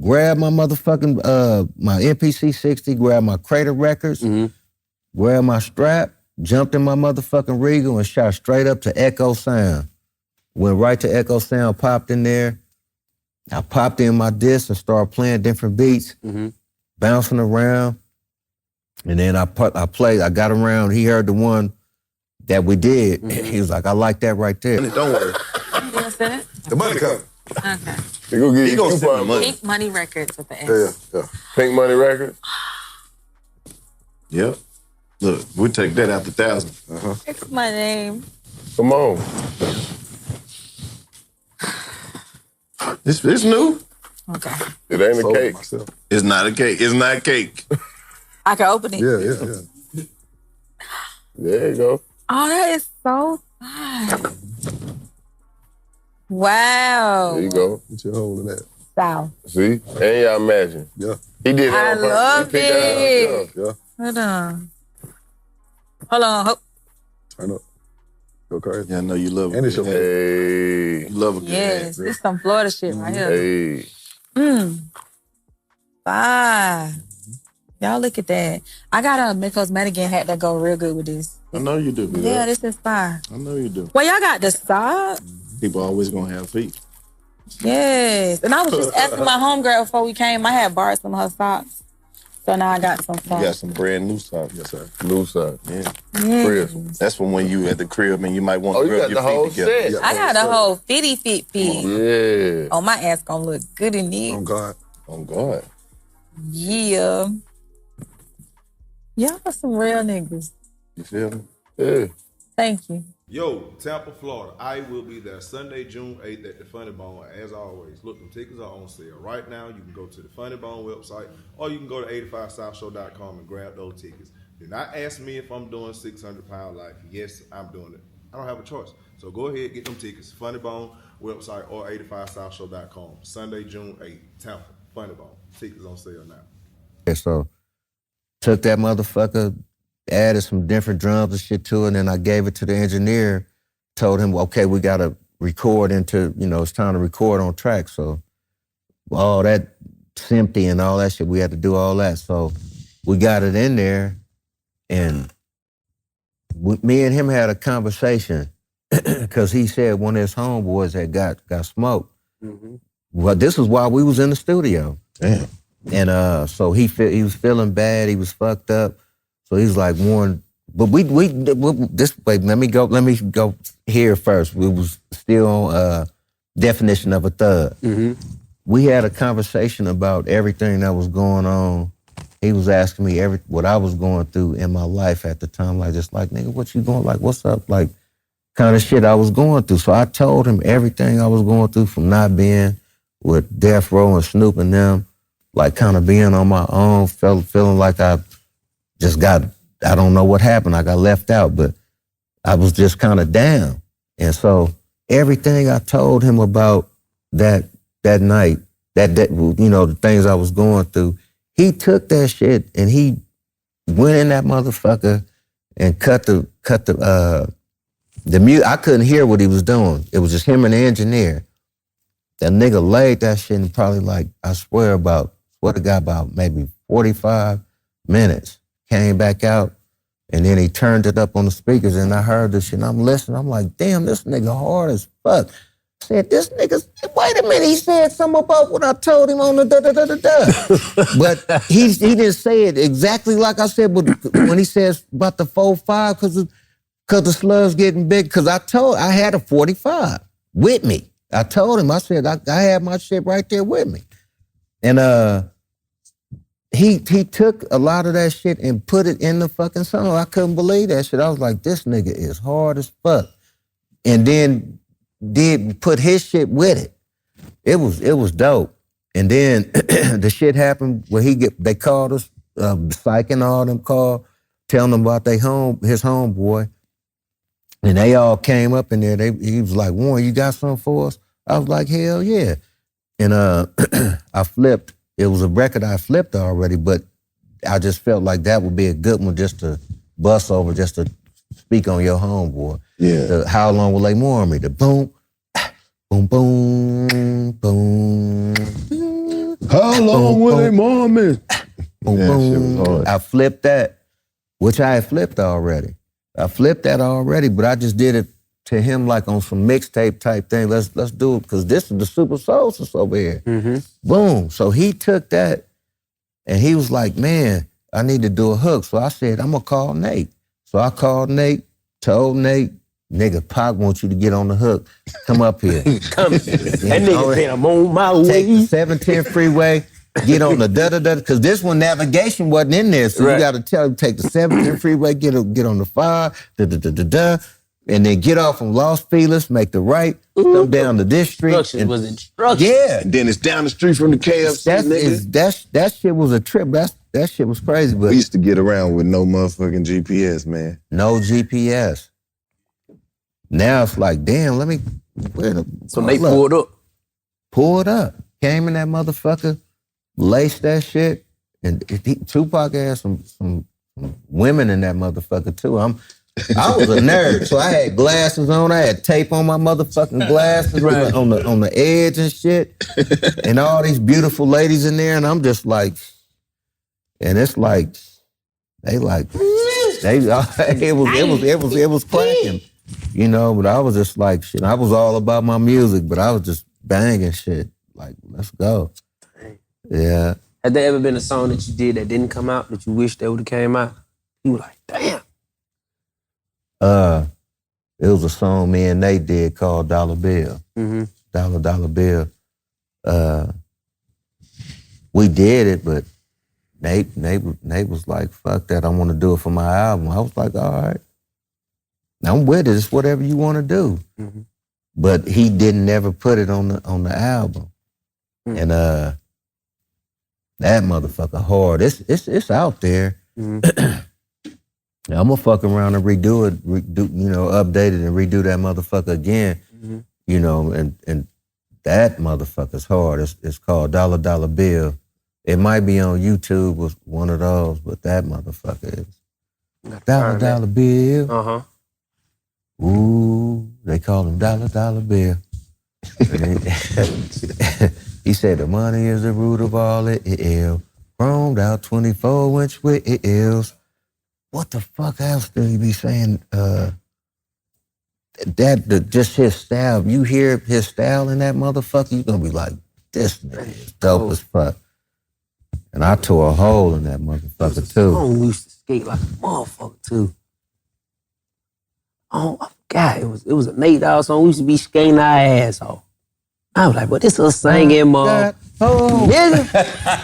[SPEAKER 8] grabbed my motherfucking, my MPC 60, grabbed my Crater Records, grabbed my strap, jumped in my motherfucking Regal and shot straight up to Echo Sound. Went right to Echo Sound, popped in there. I popped in my disc and started playing different beats, bouncing around. And then I played, I got around, he heard the one that we did. He was like, I like that right there.
[SPEAKER 3] Don't worry.
[SPEAKER 15] You gonna send it?
[SPEAKER 3] The money come.
[SPEAKER 15] Okay.
[SPEAKER 3] He gonna give you
[SPEAKER 5] send the money.
[SPEAKER 15] Pink Money Records with the S.
[SPEAKER 5] Yeah. Pink Money Records.
[SPEAKER 1] Yep. Look, we'll take that after 1,000.
[SPEAKER 15] It's my name.
[SPEAKER 5] Come on.
[SPEAKER 1] It's new.
[SPEAKER 15] Okay.
[SPEAKER 5] It ain't a cake.
[SPEAKER 1] It's not a cake. It's not cake.
[SPEAKER 15] I can open it.
[SPEAKER 5] Yeah. There you go.
[SPEAKER 15] Oh, that is so nice. Wow.
[SPEAKER 5] There you go.
[SPEAKER 3] What you holding that?
[SPEAKER 15] Wow.
[SPEAKER 5] See? And y'all matching.
[SPEAKER 3] Yeah.
[SPEAKER 5] He did that
[SPEAKER 15] I
[SPEAKER 5] on purpose.
[SPEAKER 15] love
[SPEAKER 5] He picked that out
[SPEAKER 15] it.
[SPEAKER 5] himself.
[SPEAKER 3] Yeah.
[SPEAKER 15] Hold on. Hold on.
[SPEAKER 3] Turn up. Go crazy.
[SPEAKER 1] Yeah, I know you love it.
[SPEAKER 3] And it's your
[SPEAKER 5] Hey.
[SPEAKER 1] You love a good
[SPEAKER 15] Yes, this some Florida shit right here.
[SPEAKER 5] Hey.
[SPEAKER 15] Fire. Y'all look at that. I got a Mikos Madigan hat that go real good with this.
[SPEAKER 1] I know you do.
[SPEAKER 15] Yeah, this is fire.
[SPEAKER 1] I know you do.
[SPEAKER 15] Well, y'all got the sock?
[SPEAKER 1] People always gonna have feet.
[SPEAKER 15] Yes. And I was just asking my homegirl before we came. I had borrowed some of her socks. So now I got some
[SPEAKER 1] You
[SPEAKER 15] socks.
[SPEAKER 1] got some brand new socks. Yes, sir.
[SPEAKER 5] New socks.
[SPEAKER 1] Yeah.
[SPEAKER 15] Yes.
[SPEAKER 1] That's from when you at the crib and you might want to
[SPEAKER 5] you
[SPEAKER 1] rub
[SPEAKER 5] got
[SPEAKER 1] your
[SPEAKER 5] the
[SPEAKER 1] feet
[SPEAKER 5] whole
[SPEAKER 1] together.
[SPEAKER 5] set.
[SPEAKER 15] I got a whole fitty fit.
[SPEAKER 5] Yeah.
[SPEAKER 15] Oh, my ass gonna look good in it.
[SPEAKER 3] On God.
[SPEAKER 1] On God.
[SPEAKER 15] Yeah. Y'all are some real niggas.
[SPEAKER 1] You feel me?
[SPEAKER 5] Yeah.
[SPEAKER 15] Thank you.
[SPEAKER 16] Yo, Tampa, Florida. I will be there Sunday, June 8th at the Funny Bone. As always, look, them tickets are on sale. Right now, you can go to the Funny Bone website or you can go to 85southshow.com and grab those tickets. Do not ask me if I'm doing 600-pound life. Yes, I'm doing it. I don't have a choice. So go ahead, get them tickets. Funny Bone website or 85southshow.com. Sunday, June 8th, Tampa, Funny Bone. Tickets on sale now.
[SPEAKER 8] So took that motherfucker, added some different drums and shit to it, and then I gave it to the engineer, told him, okay, we gotta record into, it's time to record on track. So all that sympathy and all that shit, we had to do all that. So we got it in there, and me and him had a conversation because he said one of his homeboys had got smoked. Well, this was while we was in the studio.
[SPEAKER 1] Damn.
[SPEAKER 8] And so he was feeling bad. He was fucked up. So he's like, Warren, but we this way. Let me go here first. We was still on definition of a thug. We had a conversation about everything that was going on. He was asking me what I was going through in my life at the time, like just like, nigga, what you going, like, what's up, like, kind of shit I was going through. So I told him everything I was going through from not being with Death Row and Snoop and them, like kind of being on my own, feeling like I just I don't know what happened. I got left out, but I was just kind of down. And so everything I told him about that night, the things I was going through, he took that shit and he went in that motherfucker and cut the music. I couldn't hear what he was doing. It was just him and the engineer. That nigga laid that shit in probably like, I swear to God, about maybe 45 minutes. Came back out, and then he turned it up on the speakers, and I heard this shit, and I'm listening. I'm like, damn, this nigga hard as fuck. I said, this nigga, wait a minute, he said something about what I told him on the da-da-da-da-da. But he didn't say it exactly like I said, but when he says about the 4.5, because the slug's getting big, because I had a 45 with me. I told him, I said, I had my shit right there with me. And he took a lot of that shit and put it in the fucking song. I couldn't believe that shit. I was like, this nigga is hard as fuck. And then did put his shit with it. It was dope. And then the shit happened where they called us, Psych and all them called, telling them about his homeboy. And they all came up in there. He was like, Warren, you got something for us? I was like, hell yeah. And I flipped. It was a record I flipped already, but I just felt like that would be a good one just to bust over, just to speak on your homeboy.
[SPEAKER 1] Yeah.
[SPEAKER 8] The How Long Will They Mourn Me? The boom, boom, boom, boom.
[SPEAKER 3] How long will they mourn me?
[SPEAKER 8] Boom,
[SPEAKER 3] Yeah, shit was
[SPEAKER 8] boom.
[SPEAKER 3] hard.
[SPEAKER 8] I flipped that, which I had flipped already. I flipped that already, but I just did it to him like on some mixtape type thing. Let's do it, because this is the Super Soul Sisters over here. Boom. So he took that and he was like, man, I need to do a hook. So I said, I'm gonna call Nate. So I called Nate, told Nate, nigga, Pac wants you to get on the hook. Come up here.
[SPEAKER 2] Come. That nigga said, I'm on my way.
[SPEAKER 8] Take the 710 freeway, get on the da-da-da, because this one navigation wasn't in there. So you got to tell him, take the 710 freeway, get on the 5, da-da-da-da-da, and then get off from Los Feliz, make the right, come down to this street.
[SPEAKER 2] Instructions was instructions.
[SPEAKER 8] Yeah.
[SPEAKER 3] And then it's down the street from the KFC, nigga.
[SPEAKER 8] That shit was a trip. That shit was crazy. But
[SPEAKER 3] We used to get around with no motherfucking GPS, man.
[SPEAKER 8] no GPS. Now it's like, damn, let me...
[SPEAKER 2] So they pulled up.
[SPEAKER 8] Pulled up. Came in that motherfucker, laced that shit, and Tupac had some women in that motherfucker too. I was a nerd, so I had glasses on. I had tape on my motherfucking glasses on the edge and shit, and all these beautiful ladies in there, and I'm just like, and it's like, it was cracking, you know. But I was just like, shit. I was all about my music, but I was just banging shit. Like, let's go. Yeah.
[SPEAKER 2] Had there ever been a song that you did that didn't come out that you wish that would have came out? You were like, damn.
[SPEAKER 8] It was a song me and Nate did called Dollar Bill. Dollar Bill. We did it, but Nate was like, fuck that, I want to do it for my album. I was like, all right. I'm with it. It's whatever you want to do. But he didn't ever put it on the album. And that motherfucker hard. It's out there. I'm gonna fuck around and redo it, update it and redo that motherfucker again. You know, and that motherfucker's hard. It's called Dollar Bill. It might be on YouTube with one of those, but that motherfucker is Dollar Bill. Ooh, they call him Dollar Bill. He said the money is the root of all ill. Chromed out 24-inch wheels. What the fuck else do he be saying? Just his style. You hear his style in that motherfucker, you gonna be like, this nigga is dope as fuck. And I tore a hole in that motherfucker too.
[SPEAKER 2] Song we used to skate like a motherfucker too. Oh, I forgot. It was a Nate Dogg song. We used to be skating our ass off. I was like, but this is a singing mom. Nigga,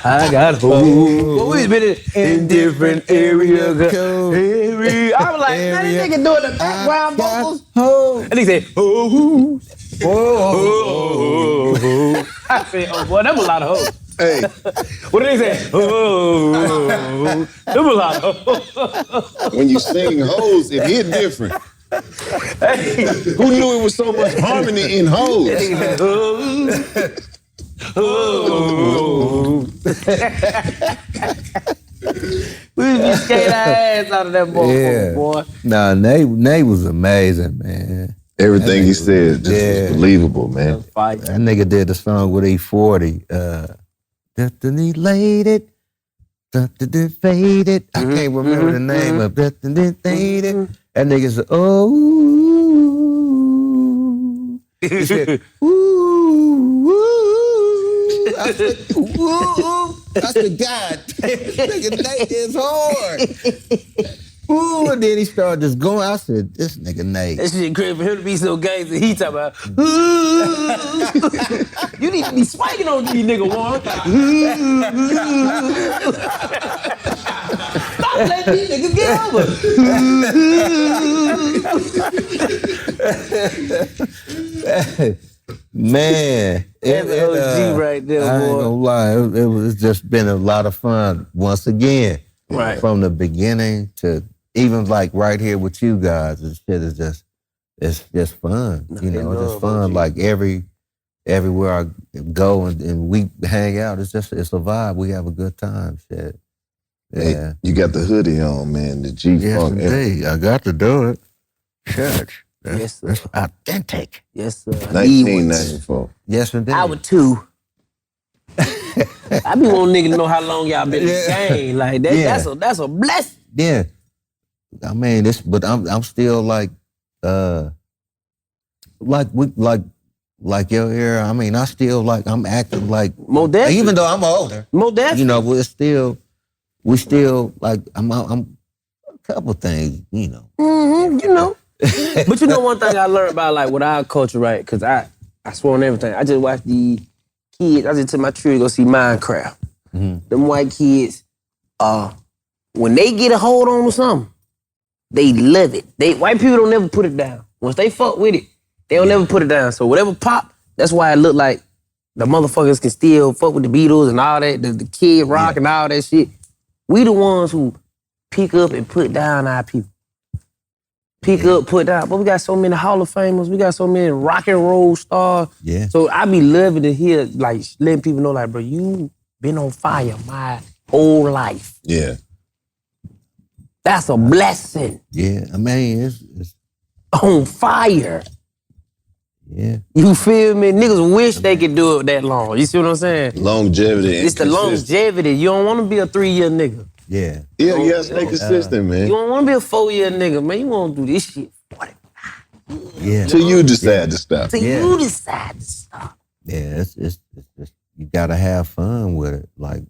[SPEAKER 2] I got hoes. But we been in different areas. I was like, man, this nigga doing the background vocals. And he said, oh, I said, oh boy, that was a lot of hoes.
[SPEAKER 3] Hey.
[SPEAKER 2] What did he say? Oh, that was a lot of hoes.
[SPEAKER 3] When you sing hoes, it hit different.
[SPEAKER 2] Hey.
[SPEAKER 3] Who knew it was so much harmony in hoes?
[SPEAKER 2] We used to skate our ass out of that motherfucker, boy.
[SPEAKER 8] Nah, Nate was amazing, man.
[SPEAKER 3] Everything he said just was believable, man.
[SPEAKER 8] That nigga did the song with E40. Destiny laid it. Faded. I can't remember the name of Destiny faded. That nigga said, oh. He said, ooh. I said, ooh. I said, God damn, this nigga Nate is hard. Ooh, and then he started just going. I said, this nigga Nate.
[SPEAKER 2] That shit crazy for him to be so gangster. He talking about, you need to be swinging on these nigga, Warren. Stop letting these niggas get over.
[SPEAKER 8] Man,
[SPEAKER 2] That's OG right there, boy.
[SPEAKER 8] I ain't gonna lie, it's just been a lot of fun once again.
[SPEAKER 2] Right.
[SPEAKER 8] From the beginning to even like right here with you guys, this shit is it's just fun. You know, it's just fun. Like everywhere I go and we hang out, it's a vibe. We have a good time. Shit. Yeah.
[SPEAKER 3] Hey, you got the hoodie on, man. The G-Funk.
[SPEAKER 8] Yes, indeed. I got to do it. Church.
[SPEAKER 2] Yes, sir.
[SPEAKER 8] That's authentic.
[SPEAKER 2] Yes, sir.
[SPEAKER 3] 1994.
[SPEAKER 8] Yes, indeed.
[SPEAKER 2] I would too. I be wanting niggas to know how long y'all been in the game. Like that's a blessing.
[SPEAKER 8] Yeah. I mean, but I'm still like your era. I mean, I still like I'm acting like even though I'm older. You know, we still like I'm a couple things, you know.
[SPEAKER 2] You know. But you know one thing I learned about like with our culture, right? Cause I swear on everything. I just watched the kids. I just took my tree to go see Minecraft. Them white kids, when they get a hold on to something, they love it. White people don't never put it down. Once they fuck with it, they don't never put it down. So whatever pop, that's why it look like the motherfuckers can still fuck with the Beatles and all that, the Kid Rock and all that shit. We the ones who pick up and put down our people. Pick up, put down. But we got so many Hall of Famers. We got so many rock and roll stars.
[SPEAKER 8] Yeah.
[SPEAKER 2] So I be loving to hear, like, letting people know, like, bro, you been on fire my whole life.
[SPEAKER 1] Yeah.
[SPEAKER 2] That's a blessing.
[SPEAKER 8] Yeah, I mean, it's
[SPEAKER 2] on fire.
[SPEAKER 8] Yeah.
[SPEAKER 2] You feel me? Niggas wish they could do it that long. You see what I'm saying?
[SPEAKER 1] Longevity.
[SPEAKER 2] It's the longevity. You don't want to be a 3-year nigga.
[SPEAKER 8] Yeah.
[SPEAKER 1] Yeah, you gotta stay consistent, man.
[SPEAKER 2] You don't want to be a 4-year nigga, man. You want to do this shit.
[SPEAKER 8] Yeah.
[SPEAKER 1] Till you decide to stop.
[SPEAKER 2] Till you decide to stop.
[SPEAKER 8] Yeah, it's you gotta have fun with it. Like,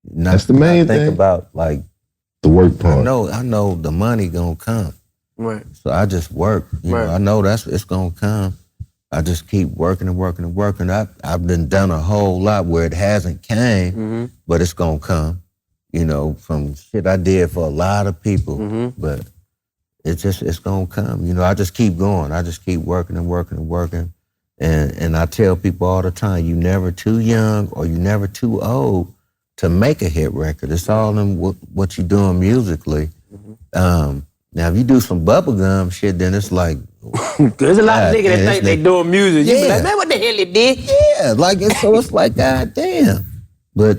[SPEAKER 1] That's the main
[SPEAKER 8] think
[SPEAKER 1] thing.
[SPEAKER 8] about like
[SPEAKER 1] the work part.
[SPEAKER 8] I know the money gonna come.
[SPEAKER 2] Right.
[SPEAKER 8] So I just work. You know, I know it's gonna come. I just keep working and working and working. I've been done a whole lot where it hasn't came, but it's gonna come. You know, from shit I did for a lot of people, but it's gonna come. You know, I just keep going. I just keep working and working and working. And I tell people all the time, you never too young or you never too old to make a hit record. It's all in what you're doing musically. Now, if you do some bubblegum shit, then it's like...
[SPEAKER 2] There's a lot of niggas that think they doing music. You be like, man, what the hell it did?
[SPEAKER 8] Yeah, like, so it's like, God damn. But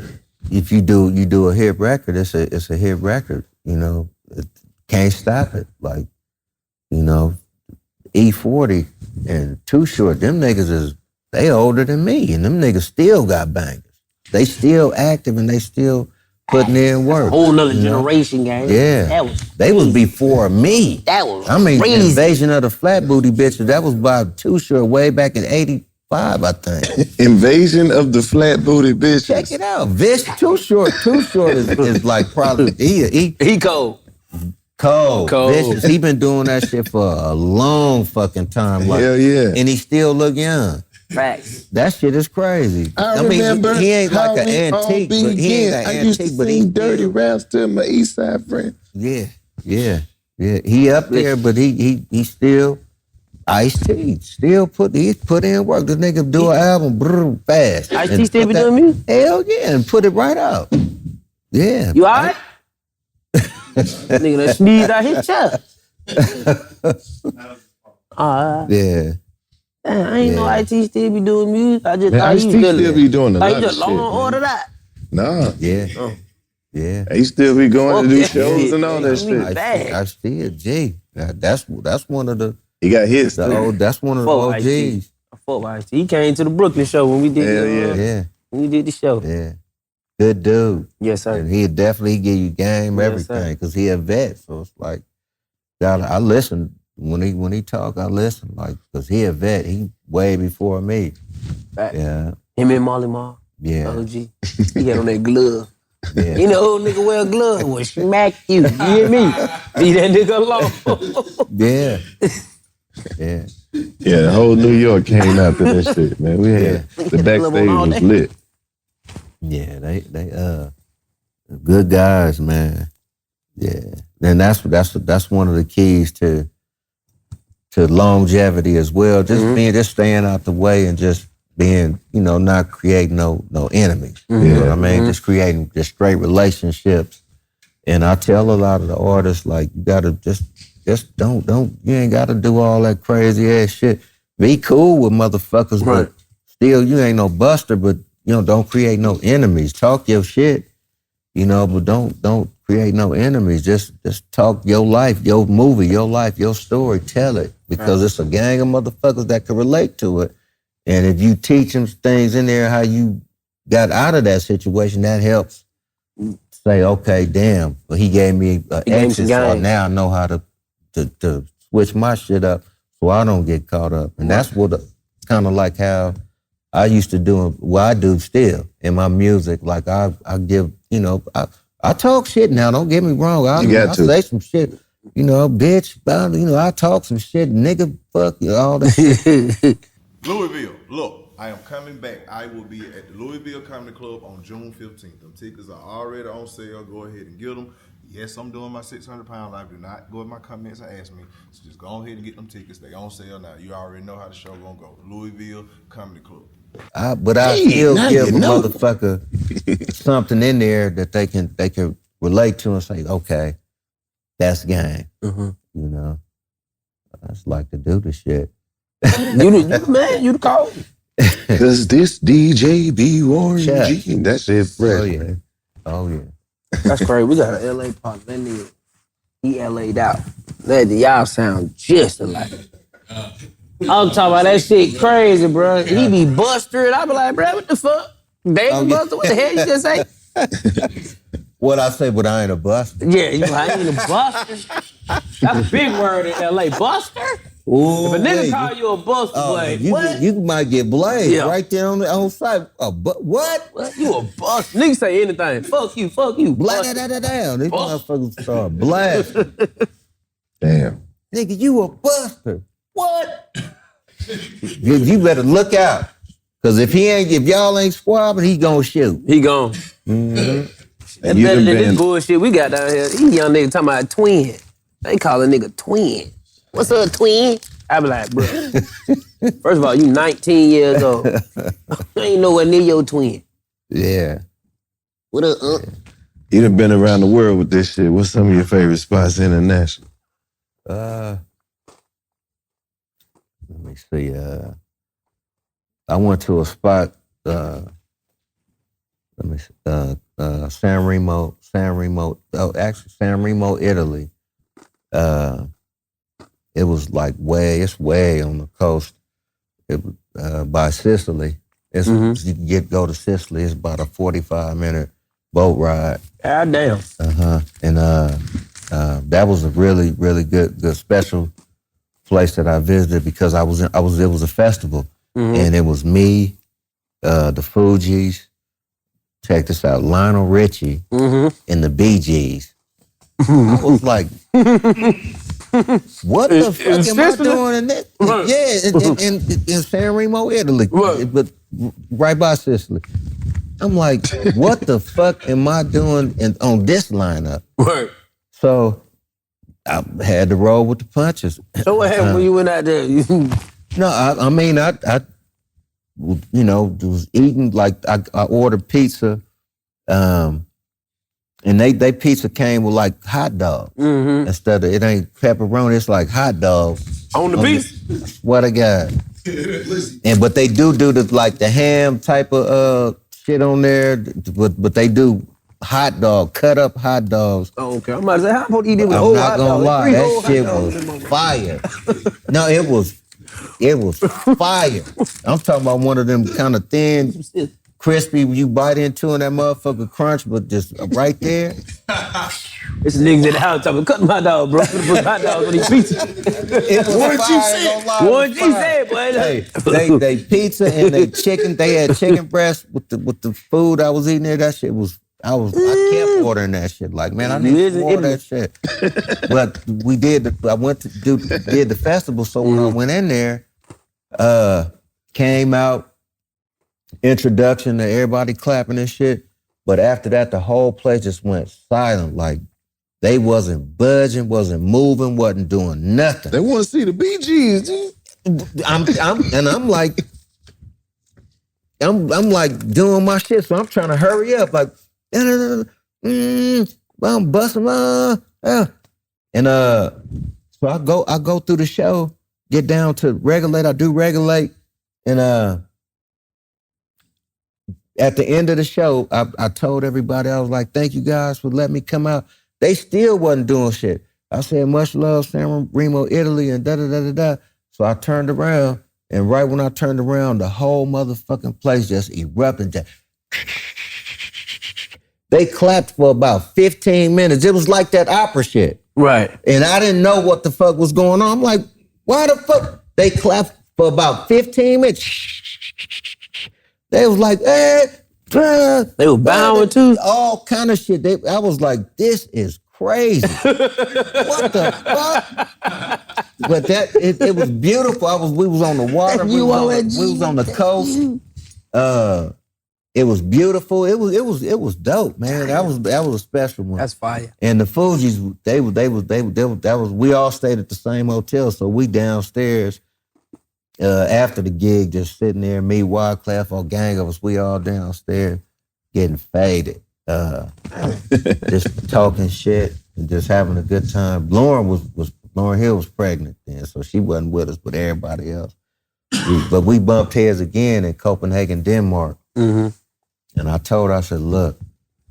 [SPEAKER 8] if you do a hit record, it's a hit record, you know. Can't stop it. Like, you know, E40 and Too Short, them niggas they older than me, and them niggas still got bangers. They still active and they still putting in work.
[SPEAKER 2] Whole nother generation, gang.
[SPEAKER 8] Yeah. They was before me.
[SPEAKER 2] That was
[SPEAKER 8] crazy. Invasion of the Flat Booty Bitches, that was by Too Short way back in 85, I think.
[SPEAKER 1] Invasion of the Flat Booty Bitches.
[SPEAKER 8] Check it out. Too Short is like probably,
[SPEAKER 2] he cold.
[SPEAKER 8] Cold. Vicious. He been doing that shit for a long fucking time. Like,
[SPEAKER 1] hell yeah.
[SPEAKER 8] And he still look young.
[SPEAKER 2] Facts.
[SPEAKER 8] That shit is crazy.
[SPEAKER 3] I remember
[SPEAKER 8] he ain't like an
[SPEAKER 3] how we
[SPEAKER 8] antique,
[SPEAKER 3] all
[SPEAKER 8] but he ain't an
[SPEAKER 3] I used to
[SPEAKER 8] antique, but
[SPEAKER 3] sing dirty raps to my East Side friend.
[SPEAKER 8] Yeah. He up there, but he still Ice-T. Still put in work. This nigga do an album fast.
[SPEAKER 2] Ice-T still be doing music?
[SPEAKER 8] Hell yeah, and put it right out. Yeah.
[SPEAKER 2] You all right? Nigga done sneezed out his chest.
[SPEAKER 8] Yeah.
[SPEAKER 2] Damn, I ain't know IT still be doing music. I just
[SPEAKER 1] Man,
[SPEAKER 2] thought he
[SPEAKER 1] Ice-T still be doing a lot
[SPEAKER 2] he
[SPEAKER 1] of
[SPEAKER 2] just
[SPEAKER 1] shit,
[SPEAKER 2] long
[SPEAKER 1] man.
[SPEAKER 2] order that.
[SPEAKER 1] Nah.
[SPEAKER 8] Yeah. Yeah.
[SPEAKER 1] He still be going to do
[SPEAKER 2] Fuck that
[SPEAKER 1] shows
[SPEAKER 2] shit,
[SPEAKER 1] and all that
[SPEAKER 2] man.
[SPEAKER 1] shit.
[SPEAKER 8] Ice-T a G. That's one of the...
[SPEAKER 1] He got hits, too.
[SPEAKER 8] That's one of the
[SPEAKER 2] Fuck
[SPEAKER 8] OGs.
[SPEAKER 2] Ice-T. I fuck with Ice-T. He came to the Brooklyn show when we did when we did the show.
[SPEAKER 8] Yeah. Good dude.
[SPEAKER 2] Yes, sir.
[SPEAKER 8] And he'd definitely give you game, everything, because he a vet. So it's like, I listen. When he talk, I listen. Like, because he a vet. He way before me.
[SPEAKER 2] Fact.
[SPEAKER 8] Yeah.
[SPEAKER 2] Him and Molly Ma.
[SPEAKER 8] Yeah.
[SPEAKER 2] OG. He had on that glove.
[SPEAKER 8] Yeah.
[SPEAKER 2] You know, old nigga wear a glove, will smack you. You hear me? Leave that nigga alone.
[SPEAKER 8] Yeah. Yeah.
[SPEAKER 1] Yeah, the whole New York came after that shit, man. We had the backstage was lit.
[SPEAKER 8] Yeah, they good guys, man. Yeah. And that's one of the keys to longevity as well. Just staying out the way and just being, not creating no enemies. You know what I mean? Just creating just straight relationships. And I tell a lot of the artists, like, you gotta just don't, you ain't gotta do all that crazy ass shit. Be cool with motherfuckers, but still you ain't no buster, but don't create no enemies. Talk your shit, but don't create no enemies. Just talk your life, your movie, your life, your story. Tell it, because it's a gang of motherfuckers that can relate to it. And if you teach them things in there, how you got out of that situation, that helps say, okay, damn, but he gave me an exit, so now I know how to switch my shit up so I don't get caught up. And that's what kind of like how I used to do, what I do still in my music. Like I give, you know, I talk shit now, don't get me wrong. I say some shit, you know, bitch, you know, I talk some shit, nigga, fuck you, all that shit.
[SPEAKER 16] Louisville, look. I am coming back. I will be at the Louisville Comedy Club on June 15th. Them tickets are already on sale. Go ahead and get them. Yes, I'm doing my 600-pound life. Do not go in my comments and ask me. So just go ahead and get them tickets. They on sale now. You already know how the show gonna go. Louisville Comedy Club.
[SPEAKER 8] But I still give a motherfucker something in there that they can relate to and say, okay, that's game. You know, I just like to do the shit.
[SPEAKER 2] You the call.
[SPEAKER 1] Cause this DJ be Warren G. That shit fresh.
[SPEAKER 8] Oh yeah.
[SPEAKER 2] That's crazy. We got an LA partner. That nigga, he LA'd out. Y'all sound just alike. I'm talking about that shit crazy, bro. He be buster, and I be like, bro, what the fuck? David Buster, what the hell you just say?
[SPEAKER 8] What I say, but I ain't a buster.
[SPEAKER 2] Yeah, you like, I ain't a buster. That's a big word in LA. Buster?
[SPEAKER 8] Ooh,
[SPEAKER 2] if a nigga call you a buster, like, what?
[SPEAKER 8] You might get blamed right there on the side. What?
[SPEAKER 2] You a buster? Nigga say anything. Fuck you.
[SPEAKER 8] Blah, da, da, da, da. These motherfuckers start blasting.
[SPEAKER 1] Damn.
[SPEAKER 8] Nigga, you a buster. What? You better look out. Cause if y'all ain't squabbing, he gonna shoot.
[SPEAKER 2] He gone. That's better than this bullshit we got down here. These young niggas talking about twin. They call a nigga twin. What's up, twin? I be like, bro. First of all, you 19 years old. You ain't nowhere near your twin.
[SPEAKER 8] Yeah.
[SPEAKER 2] What up,
[SPEAKER 1] You done been around the world with this shit. What's some of your favorite spots international?
[SPEAKER 8] Let me see. I went to a spot. San Remo. Actually, San Remo, Italy. It was like way on the coast. It by Sicily. You go to Sicily. It's about a 45-minute boat ride.
[SPEAKER 2] God damn.
[SPEAKER 8] And that was a really good special place that I visited because it was a festival, and it was me, the Fugees. Check this out, Lionel Richie and the Bee Gees. I was like, what the fuck am I doing in that? Yeah, in San Remo, Italy, but right by Sicily. I'm like, what the fuck am I doing on this lineup?
[SPEAKER 2] Right.
[SPEAKER 8] So I had to roll with the punches.
[SPEAKER 2] So what happened when you went out there?
[SPEAKER 8] No, I mean, I you know, was eating, like, I ordered pizza, and they pizza came with, like, hot dogs. Instead of, it ain't pepperoni, it's like hot dogs.
[SPEAKER 2] On the pizza?
[SPEAKER 8] I swear to God. But they do the ham type of shit on there, but they do cut up hot dogs.
[SPEAKER 2] Oh, okay. I'm about to say, how I'm supposed to eat it with a whole hot dog?
[SPEAKER 8] I'm not gonna lie, that shit was fire. No, it was fire. I'm talking about one of them kind of thin, crispy, you bite into and that motherfucker crunch, but just right there.
[SPEAKER 2] It's niggas in the house talking, cut my dog, bro. Put hot dogs on these pizza. Warren G said, boy.
[SPEAKER 8] Hey, they pizza and they chicken. They had chicken breast with the food I was eating there. That shit was. I kept ordering that shit. Like, man, I need more of that shit. But we did. I went to did the festival. So when I went in there, came out, introduction to everybody clapping and shit. But after that, the whole place just went silent. Like, they wasn't budging, wasn't moving, wasn't doing nothing.
[SPEAKER 1] They want to see the Bee Gees, dude.
[SPEAKER 8] I'm like doing my shit, so I'm trying to hurry up. Like, I'm busting and so I go through the show, get down to regulate. I do regulate, and at the end of the show, I told everybody, I was like, thank you guys for letting me come out. They still wasn't doing shit. I said, much love, San Remo, Italy, and da-da-da-da-da. So I turned around, and right when I turned around, the whole motherfucking place just erupted. They clapped for about 15 minutes. It was like that opera shit.
[SPEAKER 2] Right.
[SPEAKER 8] And I didn't know what the fuck was going on. I'm like, why the fuck? They clapped for about 15 minutes. They was like, hey.
[SPEAKER 2] They were bowing too?
[SPEAKER 8] All kind of shit. I was like, this is crazy. What the fuck? But it was beautiful. We was on the water. We was on the coast. It was beautiful. It was dope, man. That was a special one.
[SPEAKER 2] That's fire.
[SPEAKER 8] And the Fugees, we all stayed at the same hotel, so we downstairs after the gig, just sitting there, me, Wyclef, our gang of us, we all downstairs getting faded, just talking shit and just having a good time. Lauren Hill was pregnant then, so she wasn't with us, but everybody else. But we bumped heads again in Copenhagen, Denmark.
[SPEAKER 2] Mm-hmm.
[SPEAKER 8] And I told her, I said, look.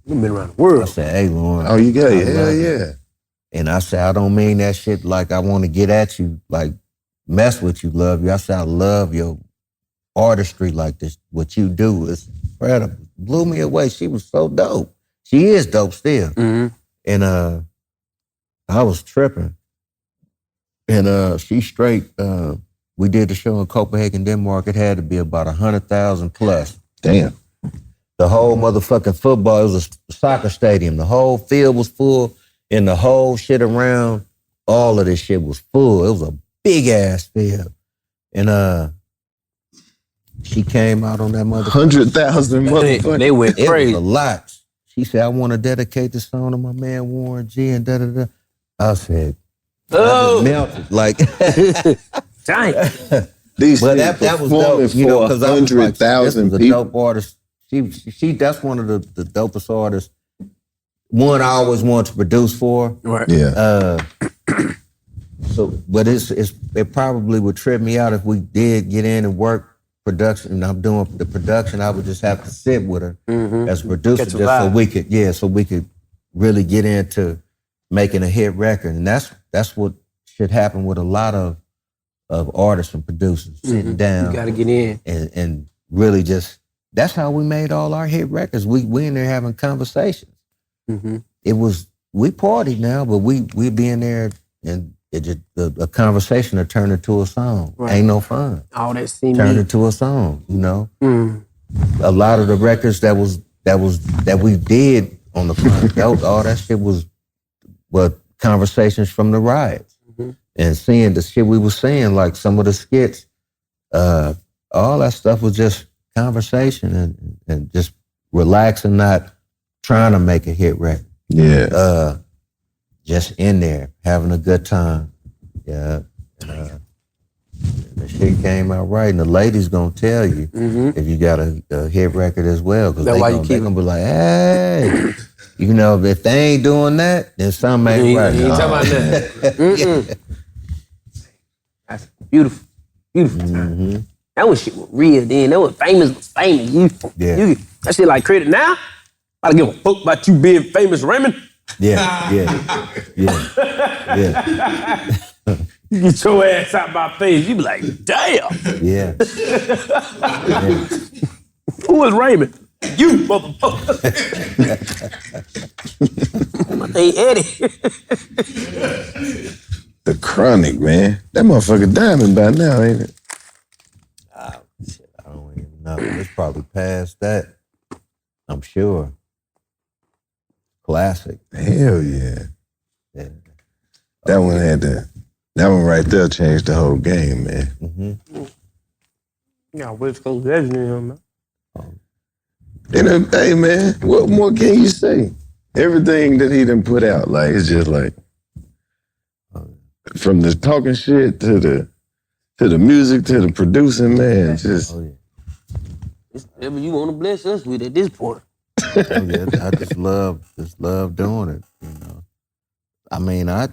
[SPEAKER 2] You've been around the world.
[SPEAKER 8] I said, hey, Lauren.
[SPEAKER 1] Oh, you got it. Hell yeah.
[SPEAKER 8] And I said, I don't mean that shit like I want to get at you, like mess with you, love you. I said, I love your artistry like this. What you do is incredible. Blew me away. She was so dope. She is dope still.
[SPEAKER 2] Mm-hmm.
[SPEAKER 8] And I was tripping. And she straight, we did the show in Copenhagen, Denmark. It had to be about 100,000 plus.
[SPEAKER 1] Damn.
[SPEAKER 8] The whole motherfucking football, it was a soccer stadium. The whole field was full, and the whole shit around, all of this shit was full. It was a big ass field. And she came out on that motherfucker.
[SPEAKER 1] 100,000 motherfuckers.
[SPEAKER 2] They went crazy.
[SPEAKER 8] It was a lot. She said, I want to dedicate this song to my man Warren G and da-da-da. I said, I just melted. Like,
[SPEAKER 2] dang.
[SPEAKER 8] But that was dope, you know, because I was like, this was a
[SPEAKER 1] people.
[SPEAKER 8] dope artist. She that's one of the dopest artists. One I always wanted to produce for.
[SPEAKER 2] Right.
[SPEAKER 1] Yeah.
[SPEAKER 8] But it probably would trip me out if we did get in and work production. And I'm doing the production. I would just have to sit with her as a producer, just so we could really get into making a hit record. And that's what should happen with a lot of artists and producers, sitting down.
[SPEAKER 2] You got to get in
[SPEAKER 8] and really just. That's how we made all our hit records. We in there having conversations.
[SPEAKER 2] Mm-hmm.
[SPEAKER 8] We partied now, but we'd be in there and it just a conversation that turned into a song.
[SPEAKER 2] Right.
[SPEAKER 8] Ain't no fun.
[SPEAKER 2] All that seemed
[SPEAKER 8] Turned into a song, you know. A lot of the records that we did on the front, all that shit was conversations from the Riots.
[SPEAKER 2] Mm-hmm.
[SPEAKER 8] And seeing the shit we were saying, like some of the skits, all that stuff was just conversation and just relaxing, not trying to make a hit record.
[SPEAKER 1] Yeah.
[SPEAKER 8] Just in there, having a good time. Yeah. And the shit came out right. And the ladies gonna tell you if you got a hit record as well. Because they gonna be like, hey, you know, if they ain't doing that, then something ain't right.
[SPEAKER 2] You ain't talking about that. That's beautiful. Beautiful. That was shit was real then. That was famous. That shit like credit now. I don't give a fuck about you being famous, Raymond.
[SPEAKER 8] Yeah.
[SPEAKER 2] You get your ass out my face. You be like, damn.
[SPEAKER 8] Yeah.
[SPEAKER 2] Who is Raymond? You motherfucker. Hey, Eddie.
[SPEAKER 1] The Chronic, man. That motherfucker diamond by now, ain't it?
[SPEAKER 8] Shit, I don't even know. It's probably past that. I'm sure. Classic.
[SPEAKER 1] Hell yeah. That one right there changed the whole game, man.
[SPEAKER 2] Yeah, West Coast legend in him, man.
[SPEAKER 1] And hey, man, what more can you say? Everything that he done put out, like, it's just like, from the talking shit to the music to the producing, man, just.
[SPEAKER 2] It's whatever you want to bless us with at this point.
[SPEAKER 8] I just love doing it. You know, I mean, I'm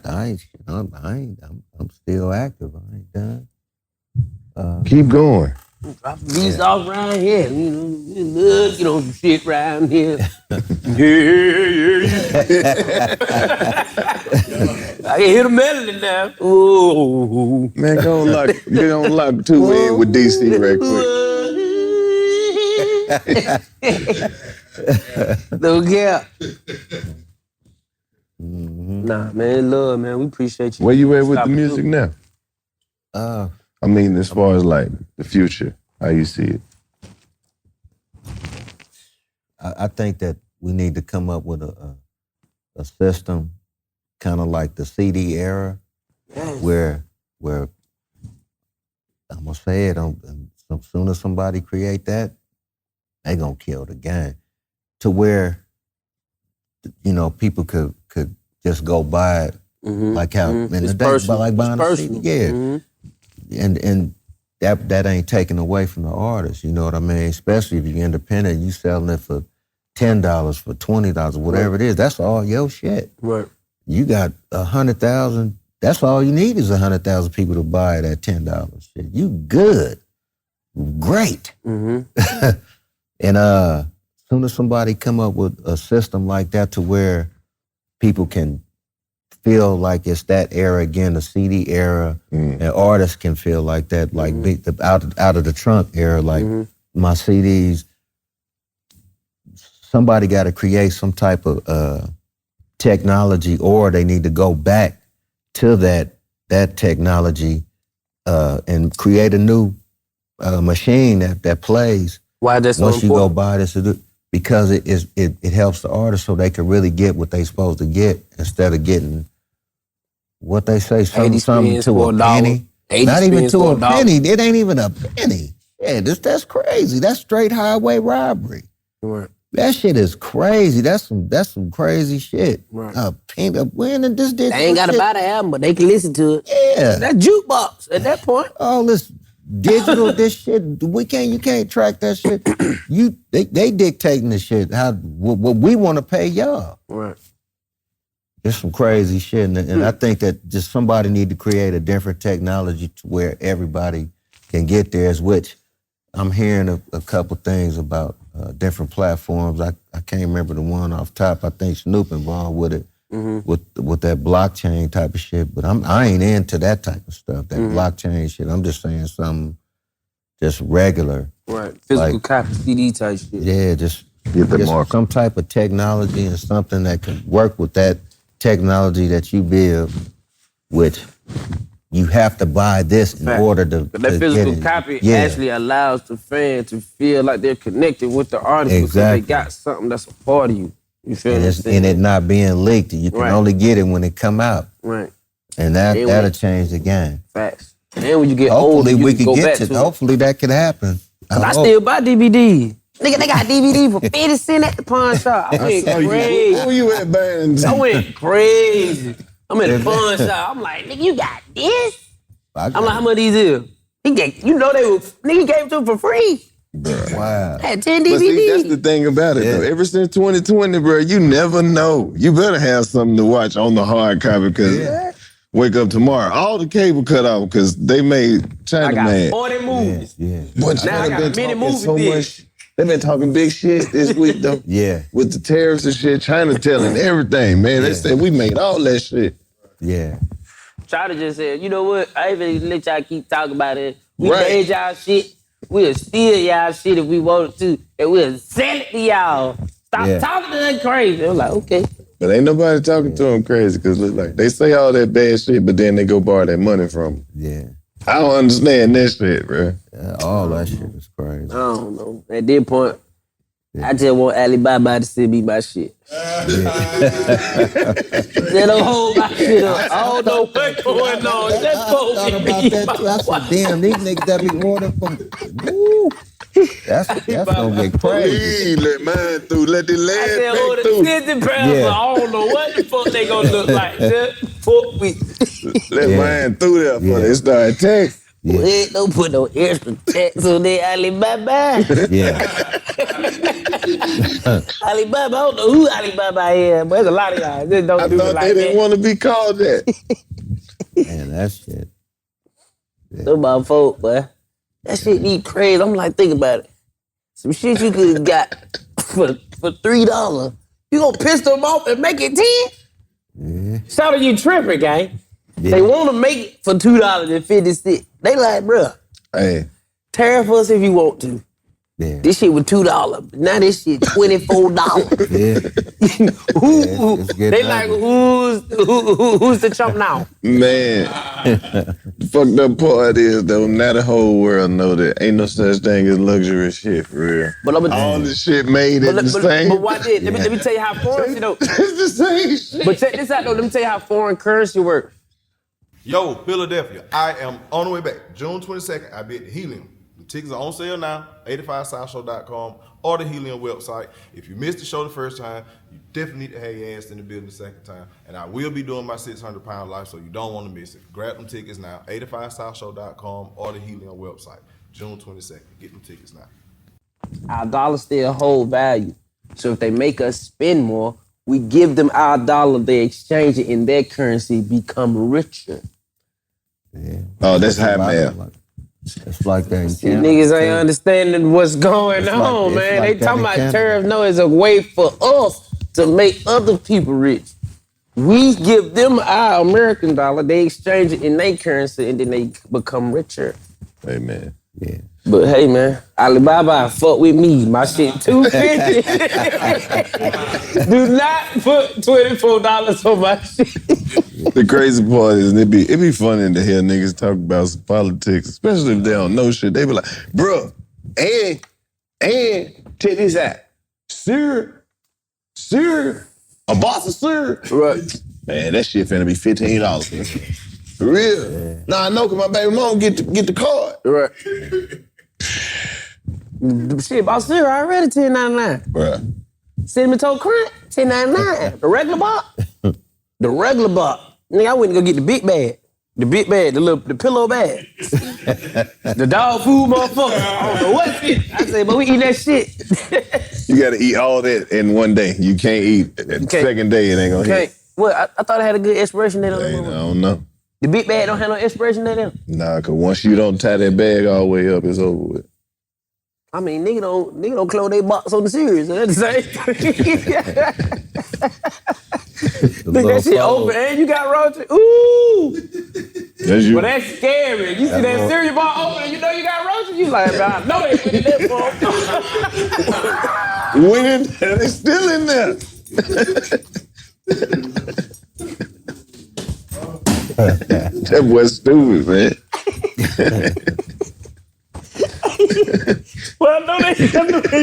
[SPEAKER 8] still active. I ain't done.
[SPEAKER 1] Keep going.
[SPEAKER 2] These off around here, you know, we love to get on some shit around here. I can hear the melody now. Ooh.
[SPEAKER 1] Man, get on lock 2 in with DC right quick.
[SPEAKER 2] No cap. Nah, man, love, man. We appreciate you.
[SPEAKER 1] Where you at with
[SPEAKER 2] Stop
[SPEAKER 1] the
[SPEAKER 2] it,
[SPEAKER 1] music
[SPEAKER 2] dude.
[SPEAKER 1] now? I mean, as far as like the future, how you see it?
[SPEAKER 8] I think that we need to come up with a system kind of like the CD era, where I'm gonna say it, as soon as somebody create that, they gonna kill the game. To where, you know, people could just go buy it, like how in the day, like buying a CD. Yeah, and that ain't taken away from the artist. You know what I mean? Especially if you're independent, you selling it for $10, for $20, whatever it is. That's all your shit.
[SPEAKER 2] Right.
[SPEAKER 8] You got 100,000. That's all you need is 100,000 people to buy it at $10. Shit, you good, great. And as soon as somebody come up with a system like that to where people can feel like it's that era again, the CD era, and artists can feel like that, like out of the trunk era, like my CDs. Somebody got to create some type of technology, or they need to go back to that technology and create a new machine that plays.
[SPEAKER 2] Why that's so
[SPEAKER 8] once you
[SPEAKER 2] important?
[SPEAKER 8] go buy this, because it helps the artist so they can really get what they supposed to get instead of getting what they say something to a penny. Not even to a penny. It ain't even a penny. Yeah, that's crazy. That's straight highway robbery.
[SPEAKER 2] Right.
[SPEAKER 8] That shit is crazy. That's some crazy shit.
[SPEAKER 2] Right.
[SPEAKER 8] When and this
[SPEAKER 2] They ain't gotta buy the album, but they can listen to it.
[SPEAKER 8] Yeah.
[SPEAKER 2] That jukebox at that point.
[SPEAKER 8] All this digital, this shit, you can't track that shit. They dictating the shit, what we want to pay y'all.
[SPEAKER 2] Right.
[SPEAKER 8] It's some crazy shit, and I think that just somebody need to create a different technology to where everybody can get there, which I'm hearing a couple things about different platforms. I can't remember the one off top. I think Snoop involved with it, with that blockchain type of shit. But I ain't into that type of stuff, that blockchain shit. I'm just saying something just regular.
[SPEAKER 2] Right. Physical copy, CD type shit.
[SPEAKER 8] Yeah, just some type of technology and something that can work with that technology that you build, which you have to buy this in order to
[SPEAKER 2] But that physical copy actually allows the fan to feel like they're connected with the artist because they got something that's a part of you. You feel
[SPEAKER 8] and
[SPEAKER 2] me?
[SPEAKER 8] and it not being leaked. You can only get it when it come out.
[SPEAKER 2] Right.
[SPEAKER 8] And that'll change the game.
[SPEAKER 2] Facts. And when you get
[SPEAKER 8] hopefully
[SPEAKER 2] older,
[SPEAKER 8] we
[SPEAKER 2] you
[SPEAKER 8] can
[SPEAKER 2] go
[SPEAKER 8] get
[SPEAKER 2] back
[SPEAKER 8] to
[SPEAKER 2] to it.
[SPEAKER 8] hopefully that could happen.
[SPEAKER 2] I still buy DVD. Nigga, they got DVD for 50 cents at the pawn shop. I went crazy.
[SPEAKER 1] Where you at, man?
[SPEAKER 2] I went crazy. I'm at the pawn shop. I'm like, nigga, you got this? I'm like, how much these is? He gave, you know nigga gave it to him for free.
[SPEAKER 8] Wow.
[SPEAKER 2] I had 10
[SPEAKER 1] But see,
[SPEAKER 2] DVDs.
[SPEAKER 1] that's the thing about it, though. Ever since 2020, bro, you never know. You better have something to watch on the hard copy because wake up tomorrow. All the cable cut off because they made China
[SPEAKER 2] I got
[SPEAKER 1] mad.
[SPEAKER 2] 40 movies.
[SPEAKER 1] But
[SPEAKER 2] Now I got a mini movie
[SPEAKER 1] so
[SPEAKER 2] theater.
[SPEAKER 1] much. They've been talking big shit this week, though. With the tariffs and shit, China telling everything, man. They said we made all that shit.
[SPEAKER 8] Yeah.
[SPEAKER 2] Charlie just said, you know what? I ain't even let y'all keep talking about it. We made y'all shit. We'll steal y'all shit if we wanted to. And we'll sell it to y'all. Stop talking to them crazy. I'm like, okay.
[SPEAKER 1] But ain't nobody talking to them crazy because look like they say all that bad shit, but then they go borrow that money from them.
[SPEAKER 8] Yeah.
[SPEAKER 1] I don't understand that shit, bro.
[SPEAKER 8] All that shit is crazy.
[SPEAKER 2] I don't know. At this point, I just want Alibaba to send me my shit. They don't hold my shit up. I don't know what's going on.
[SPEAKER 8] I thought about that too. I said, damn, these niggas that be ordering from. Woo. That's gonna get crazy.
[SPEAKER 1] Please let mine through. Let the
[SPEAKER 2] I
[SPEAKER 1] land
[SPEAKER 2] said,
[SPEAKER 1] back
[SPEAKER 2] order
[SPEAKER 1] through.
[SPEAKER 2] 50 pounds, but I don't know what the fuck they gonna look like. Fuck me.
[SPEAKER 1] Let mine through there for they start text.
[SPEAKER 2] Well, don't put no extra tax on that Alibaba. Alibaba, I don't know who Alibaba is, but there's a lot of y'all. Just don't do it like that.
[SPEAKER 1] They didn't want to be called that.
[SPEAKER 8] Man, that shit.
[SPEAKER 2] So my fault, boy. That shit need crazy. I'm like, think about it. Some shit you could have got for $3. You gonna piss them off and make it 10? Yeah. Shout out, you tripping, gang. Yeah. They want to make it for $2.50. They like, bruh,
[SPEAKER 1] hey,
[SPEAKER 2] tariff us if you want to. This shit was $2. Now this shit $24. They like, who's the chump now?
[SPEAKER 1] Man, the fucked up part is though, now the whole world know that ain't no such thing as luxury shit for real.
[SPEAKER 2] But
[SPEAKER 1] all this shit made it the same.
[SPEAKER 2] But why did? Let me tell you how foreign shit though.
[SPEAKER 1] It's the same shit.
[SPEAKER 2] But check this out though. Let me tell you how foreign currency works.
[SPEAKER 16] Yo, Philadelphia, I am on the way back. June 22nd, I'll be at the Helium. The tickets are on sale now, 85southshow.com or the Helium website. If you missed the show the first time, you definitely need to have your ass in the building the second time. And I will be doing my 600-pound life, so you don't want to miss it. Grab them tickets now, 85southshow.com or the Helium website. June 22nd. Get them tickets now.
[SPEAKER 2] Our dollar still hold value. So if they make us spend more, we give them our dollar, they exchange it in their currency, become richer.
[SPEAKER 1] Oh, that's high math.
[SPEAKER 8] It's like that.
[SPEAKER 2] See, niggas ain't understanding what's going on, man. They talking about tariffs. No, it's a way for us to make other people rich. We give them our American dollar, they exchange it in their currency, and then they become richer.
[SPEAKER 1] Hey, man.
[SPEAKER 8] Yeah.
[SPEAKER 2] But hey, man, Alibaba, fuck with me. My shit $250. Do not put $24 on my shit.
[SPEAKER 1] The crazy part is it be funny to hear niggas talk about some politics, especially if they don't know shit. They be like, bruh, and check this out. Sir, a box of syrup. Right. Man, that shit finna be $15. For real. Yeah. Nah, I know, cause my baby mom get the card.
[SPEAKER 2] Right. Shit, about syrup already $10.99.
[SPEAKER 1] Bruh.
[SPEAKER 2] Cinnamon Toast Crunch, $10.99. The regular box. The regular box. Nigga, I went to go get the big bag. The big bag, the pillow bag. The dog food motherfucker. I don't know what shit. I said, but we eat that shit.
[SPEAKER 1] You gotta eat all that in one day. You can't eat the second day, it ain't gonna hit.
[SPEAKER 2] What? I thought it had a good expiration date on it.
[SPEAKER 1] I don't know.
[SPEAKER 2] The big bag don't have no expiration date on it?
[SPEAKER 1] Nah, cause once you don't tie that bag all the way up, it's over with.
[SPEAKER 2] I mean, nigga don't close their box on the series. So that's the same thing. Look, that shit open and you got roaches. Ooh.
[SPEAKER 1] That's you.
[SPEAKER 2] But that's scary. You see that cereal bar open and you know you got roaches, you like, man, I know they went in there for
[SPEAKER 1] Went in there, they still in there. That boy's stupid, man.
[SPEAKER 2] Well, I know they,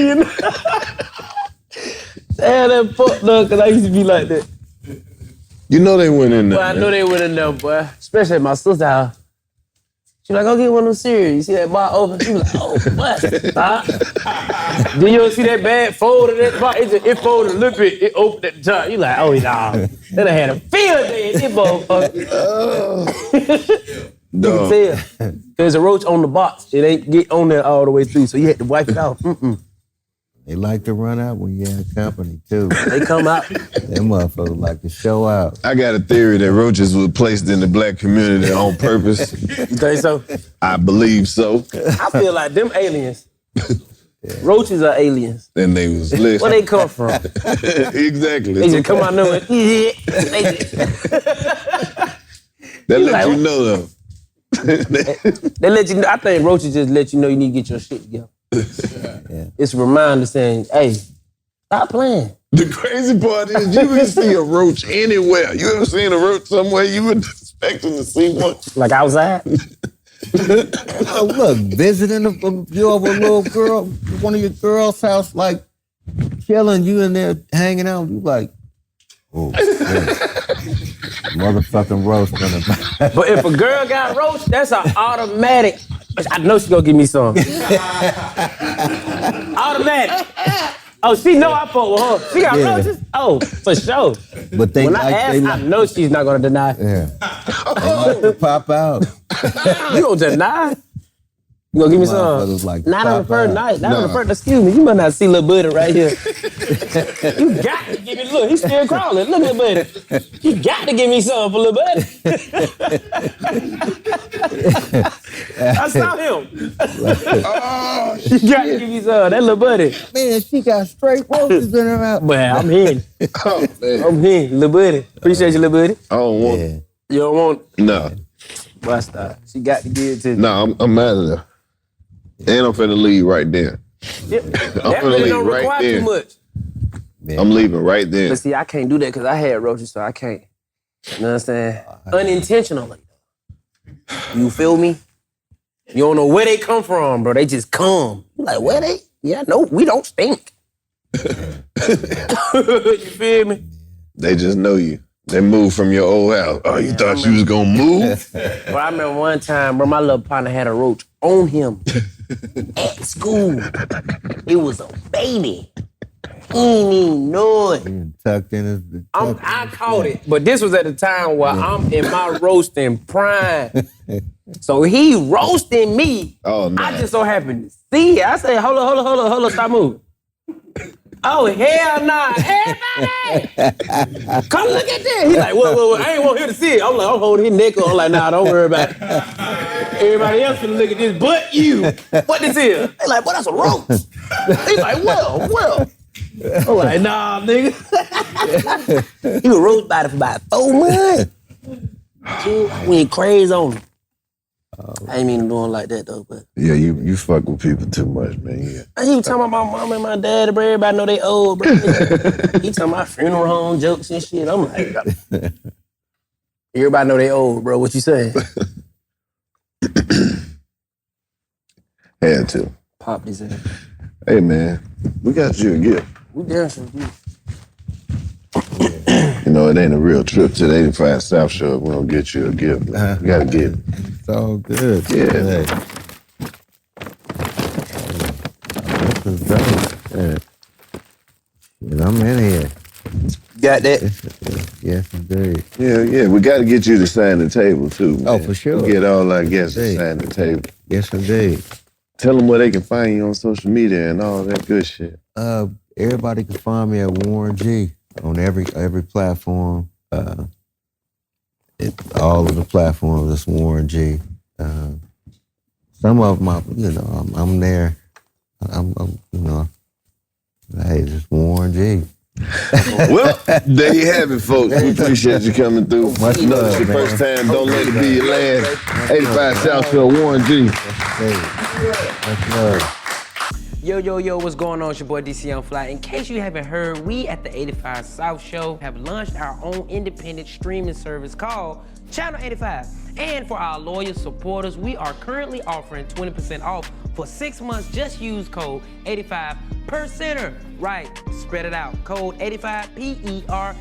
[SPEAKER 2] you know. Damn, that fucked up, cause I used to be like that.
[SPEAKER 1] You know they went in there.
[SPEAKER 2] Well, I know they went in there, boy. Especially at my sister's house. She was like, go get one of them cereals. You see that bar open? She was like, oh, what? Huh? Then you don't see that bag folded at the bar. It folded a little bit. It opened at the top. You like, oh, nah. Then I had a field day in this motherfucker. You can tell. There's a roach on the box. It ain't get on there all the way through, so you had to wipe it off.
[SPEAKER 8] They like to run out when you have company, too.
[SPEAKER 2] They come out.
[SPEAKER 8] Them motherfuckers like to show out.
[SPEAKER 1] I got a theory that roaches were placed in the black community on purpose.
[SPEAKER 2] You think so?
[SPEAKER 1] I believe so.
[SPEAKER 2] I feel like them aliens. Roaches are aliens.
[SPEAKER 1] And they was lit.
[SPEAKER 2] Where they come from?
[SPEAKER 1] Exactly.
[SPEAKER 2] They just come out there and
[SPEAKER 1] That let you know, though.
[SPEAKER 2] They let you know. I think roaches just let you know you need to get your shit together. It's a reminder saying, hey, stop playing.
[SPEAKER 1] The crazy part is you can see a roach anywhere. You ever seen a roach somewhere you would expecting to see one?
[SPEAKER 2] Like outside?
[SPEAKER 8] Oh, look, visiting you over a little girl, one of your girls' house, like chilling, you in there hanging out, you like, oh, motherfucking roast.
[SPEAKER 2] But if a girl got roach, that's an automatic. I know she gonna give me some. Automatic. Oh, she know I fuck with her. She got roaches? Oh, for sure.
[SPEAKER 8] But
[SPEAKER 2] when I ask, I know she's not gonna deny.
[SPEAKER 8] Yeah. They like to pop out.
[SPEAKER 2] You gonna deny? You gonna give me some?
[SPEAKER 8] Like
[SPEAKER 2] not on the first night. Not on the first. Excuse me. You might not see little buddy right here. You got to give me. Look, he's still crawling. Look at little buddy. You got to give me some for little buddy. I saw him. You got to give me some. That little buddy.
[SPEAKER 8] Man, she got straight roaches in her mouth.
[SPEAKER 2] Man, I'm in. I'm in, little buddy. Appreciate you, little buddy.
[SPEAKER 1] I don't want it.
[SPEAKER 2] You don't want it?
[SPEAKER 1] No.
[SPEAKER 2] Bust out. She got to give it to me.
[SPEAKER 1] No, I'm out of there. And I'm finna leave right there.
[SPEAKER 2] That really don't require too much.
[SPEAKER 1] I'm leaving right then.
[SPEAKER 2] But see, I can't do that because I had roaches, so I can't. You know what I'm saying? Unintentionally. You feel me? You don't know where they come from, bro. They just come. You like, where they? Yeah, no, we don't stink. You feel me?
[SPEAKER 1] They just know you. They moved from your old house. Oh, you thought you was gonna move?
[SPEAKER 2] But I remember one time, bro, my little partner had a roach on him at school. It was a baby. He ain't even know it.
[SPEAKER 8] Tucked in his.
[SPEAKER 2] I caught it, but this was at the time where I'm in my roasting prime. So he roasting me.
[SPEAKER 1] Oh, no.
[SPEAKER 2] I just so happened to see it. I said, hold on, stop moving. Oh, hell nah, everybody! Come look at this. He's like, what? I ain't want him to see it. I'm like, I'm holding his neck on. I'm like, nah, don't worry about it. Everybody else finna look at this but you. What this is? They like, boy, that's a roach. He's like, well. I'm like, nah, nigga. He was roast body for about 4 months. Went crazy on him. I ain't mean to do him like that though, but
[SPEAKER 1] Yeah, you fuck with people too much, man. Yeah.
[SPEAKER 2] he was talking about my mom and my dad, bro. Everybody know they old, bro. He talking about funeral home jokes and shit. I'm like, everybody know they old, bro. What you saying?
[SPEAKER 1] Had to.
[SPEAKER 2] Pop this in.
[SPEAKER 1] Hey, man, we got you a gift.
[SPEAKER 2] We dancing, dude.
[SPEAKER 1] You know, it ain't a real trip to the 85 South Shore if we don't get you a gift. Man. We gotta get it.
[SPEAKER 8] It's all good.
[SPEAKER 1] Yeah.
[SPEAKER 8] Hey. This is dope. Yeah. And I'm in here.
[SPEAKER 2] Got that?
[SPEAKER 8] Yes, indeed.
[SPEAKER 1] Yeah, we gotta get you to sign the table, too, man.
[SPEAKER 8] Oh, for sure.
[SPEAKER 1] Get all our guests to sign the table.
[SPEAKER 8] Yes, indeed.
[SPEAKER 1] Tell them where they can find you on social media and all that good shit.
[SPEAKER 8] Everybody can find me at Warren G on every platform. All of the platforms, it's Warren G. Some of them, I'm there. I'm hey, it's Warren G.
[SPEAKER 1] Well, there you have it, folks. We appreciate you coming through.
[SPEAKER 8] Much
[SPEAKER 1] You know, it's
[SPEAKER 8] love,
[SPEAKER 1] your
[SPEAKER 8] man.
[SPEAKER 1] first time. Don't let it be your last. 85 South Shore, Warren G.
[SPEAKER 8] Much love.
[SPEAKER 2] Yo, what's going on? It's your boy DC on Fly. In case you haven't heard, we at the 85 South Show have launched our own independent streaming service called Channel 85. And for our loyal supporters, we are currently offering 20% off for 6 months. Just use code 85%. Right, spread it out. Code 85 PERCENTER.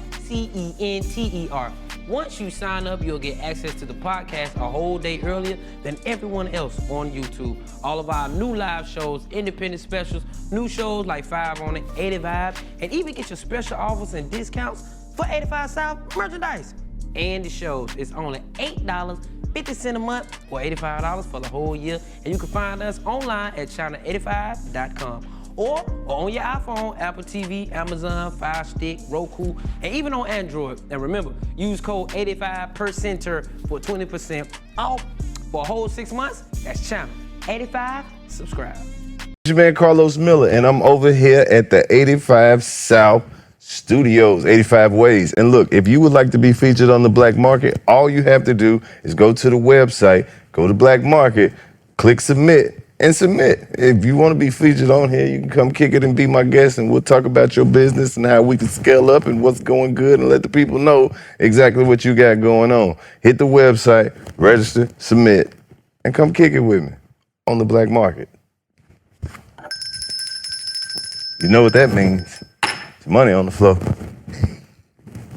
[SPEAKER 2] Once you sign up, you'll get access to the podcast a whole day earlier than everyone else on YouTube. All of our new live shows, independent specials, new shows like 5 on it, 85, and even get your special offers and discounts for 85 South merchandise. And the shows, it's only $8.50 a month or $85 for the whole year. And you can find us online at channel85.com. Or on your iPhone, Apple TV, Amazon, Fire Stick, Roku, and even on Android. And remember, use code 85% for 20% off for a whole 6 months. That's Channel 85. Subscribe.
[SPEAKER 5] It's your man Carlos Miller, and I'm over here at the 85 South Studios, 85 Ways. And look, if you would like to be featured on the Black Market, all you have to do is go to the website, go to Black Market, click submit, and submit. If you want to be featured on here, you can come kick it and be my guest, and we'll talk about your business and how we can scale up and what's going good and let the people know exactly what you got going on. Hit the website, register, submit, and come kick it with me on the Black Market. You know what that means. It's money on the floor.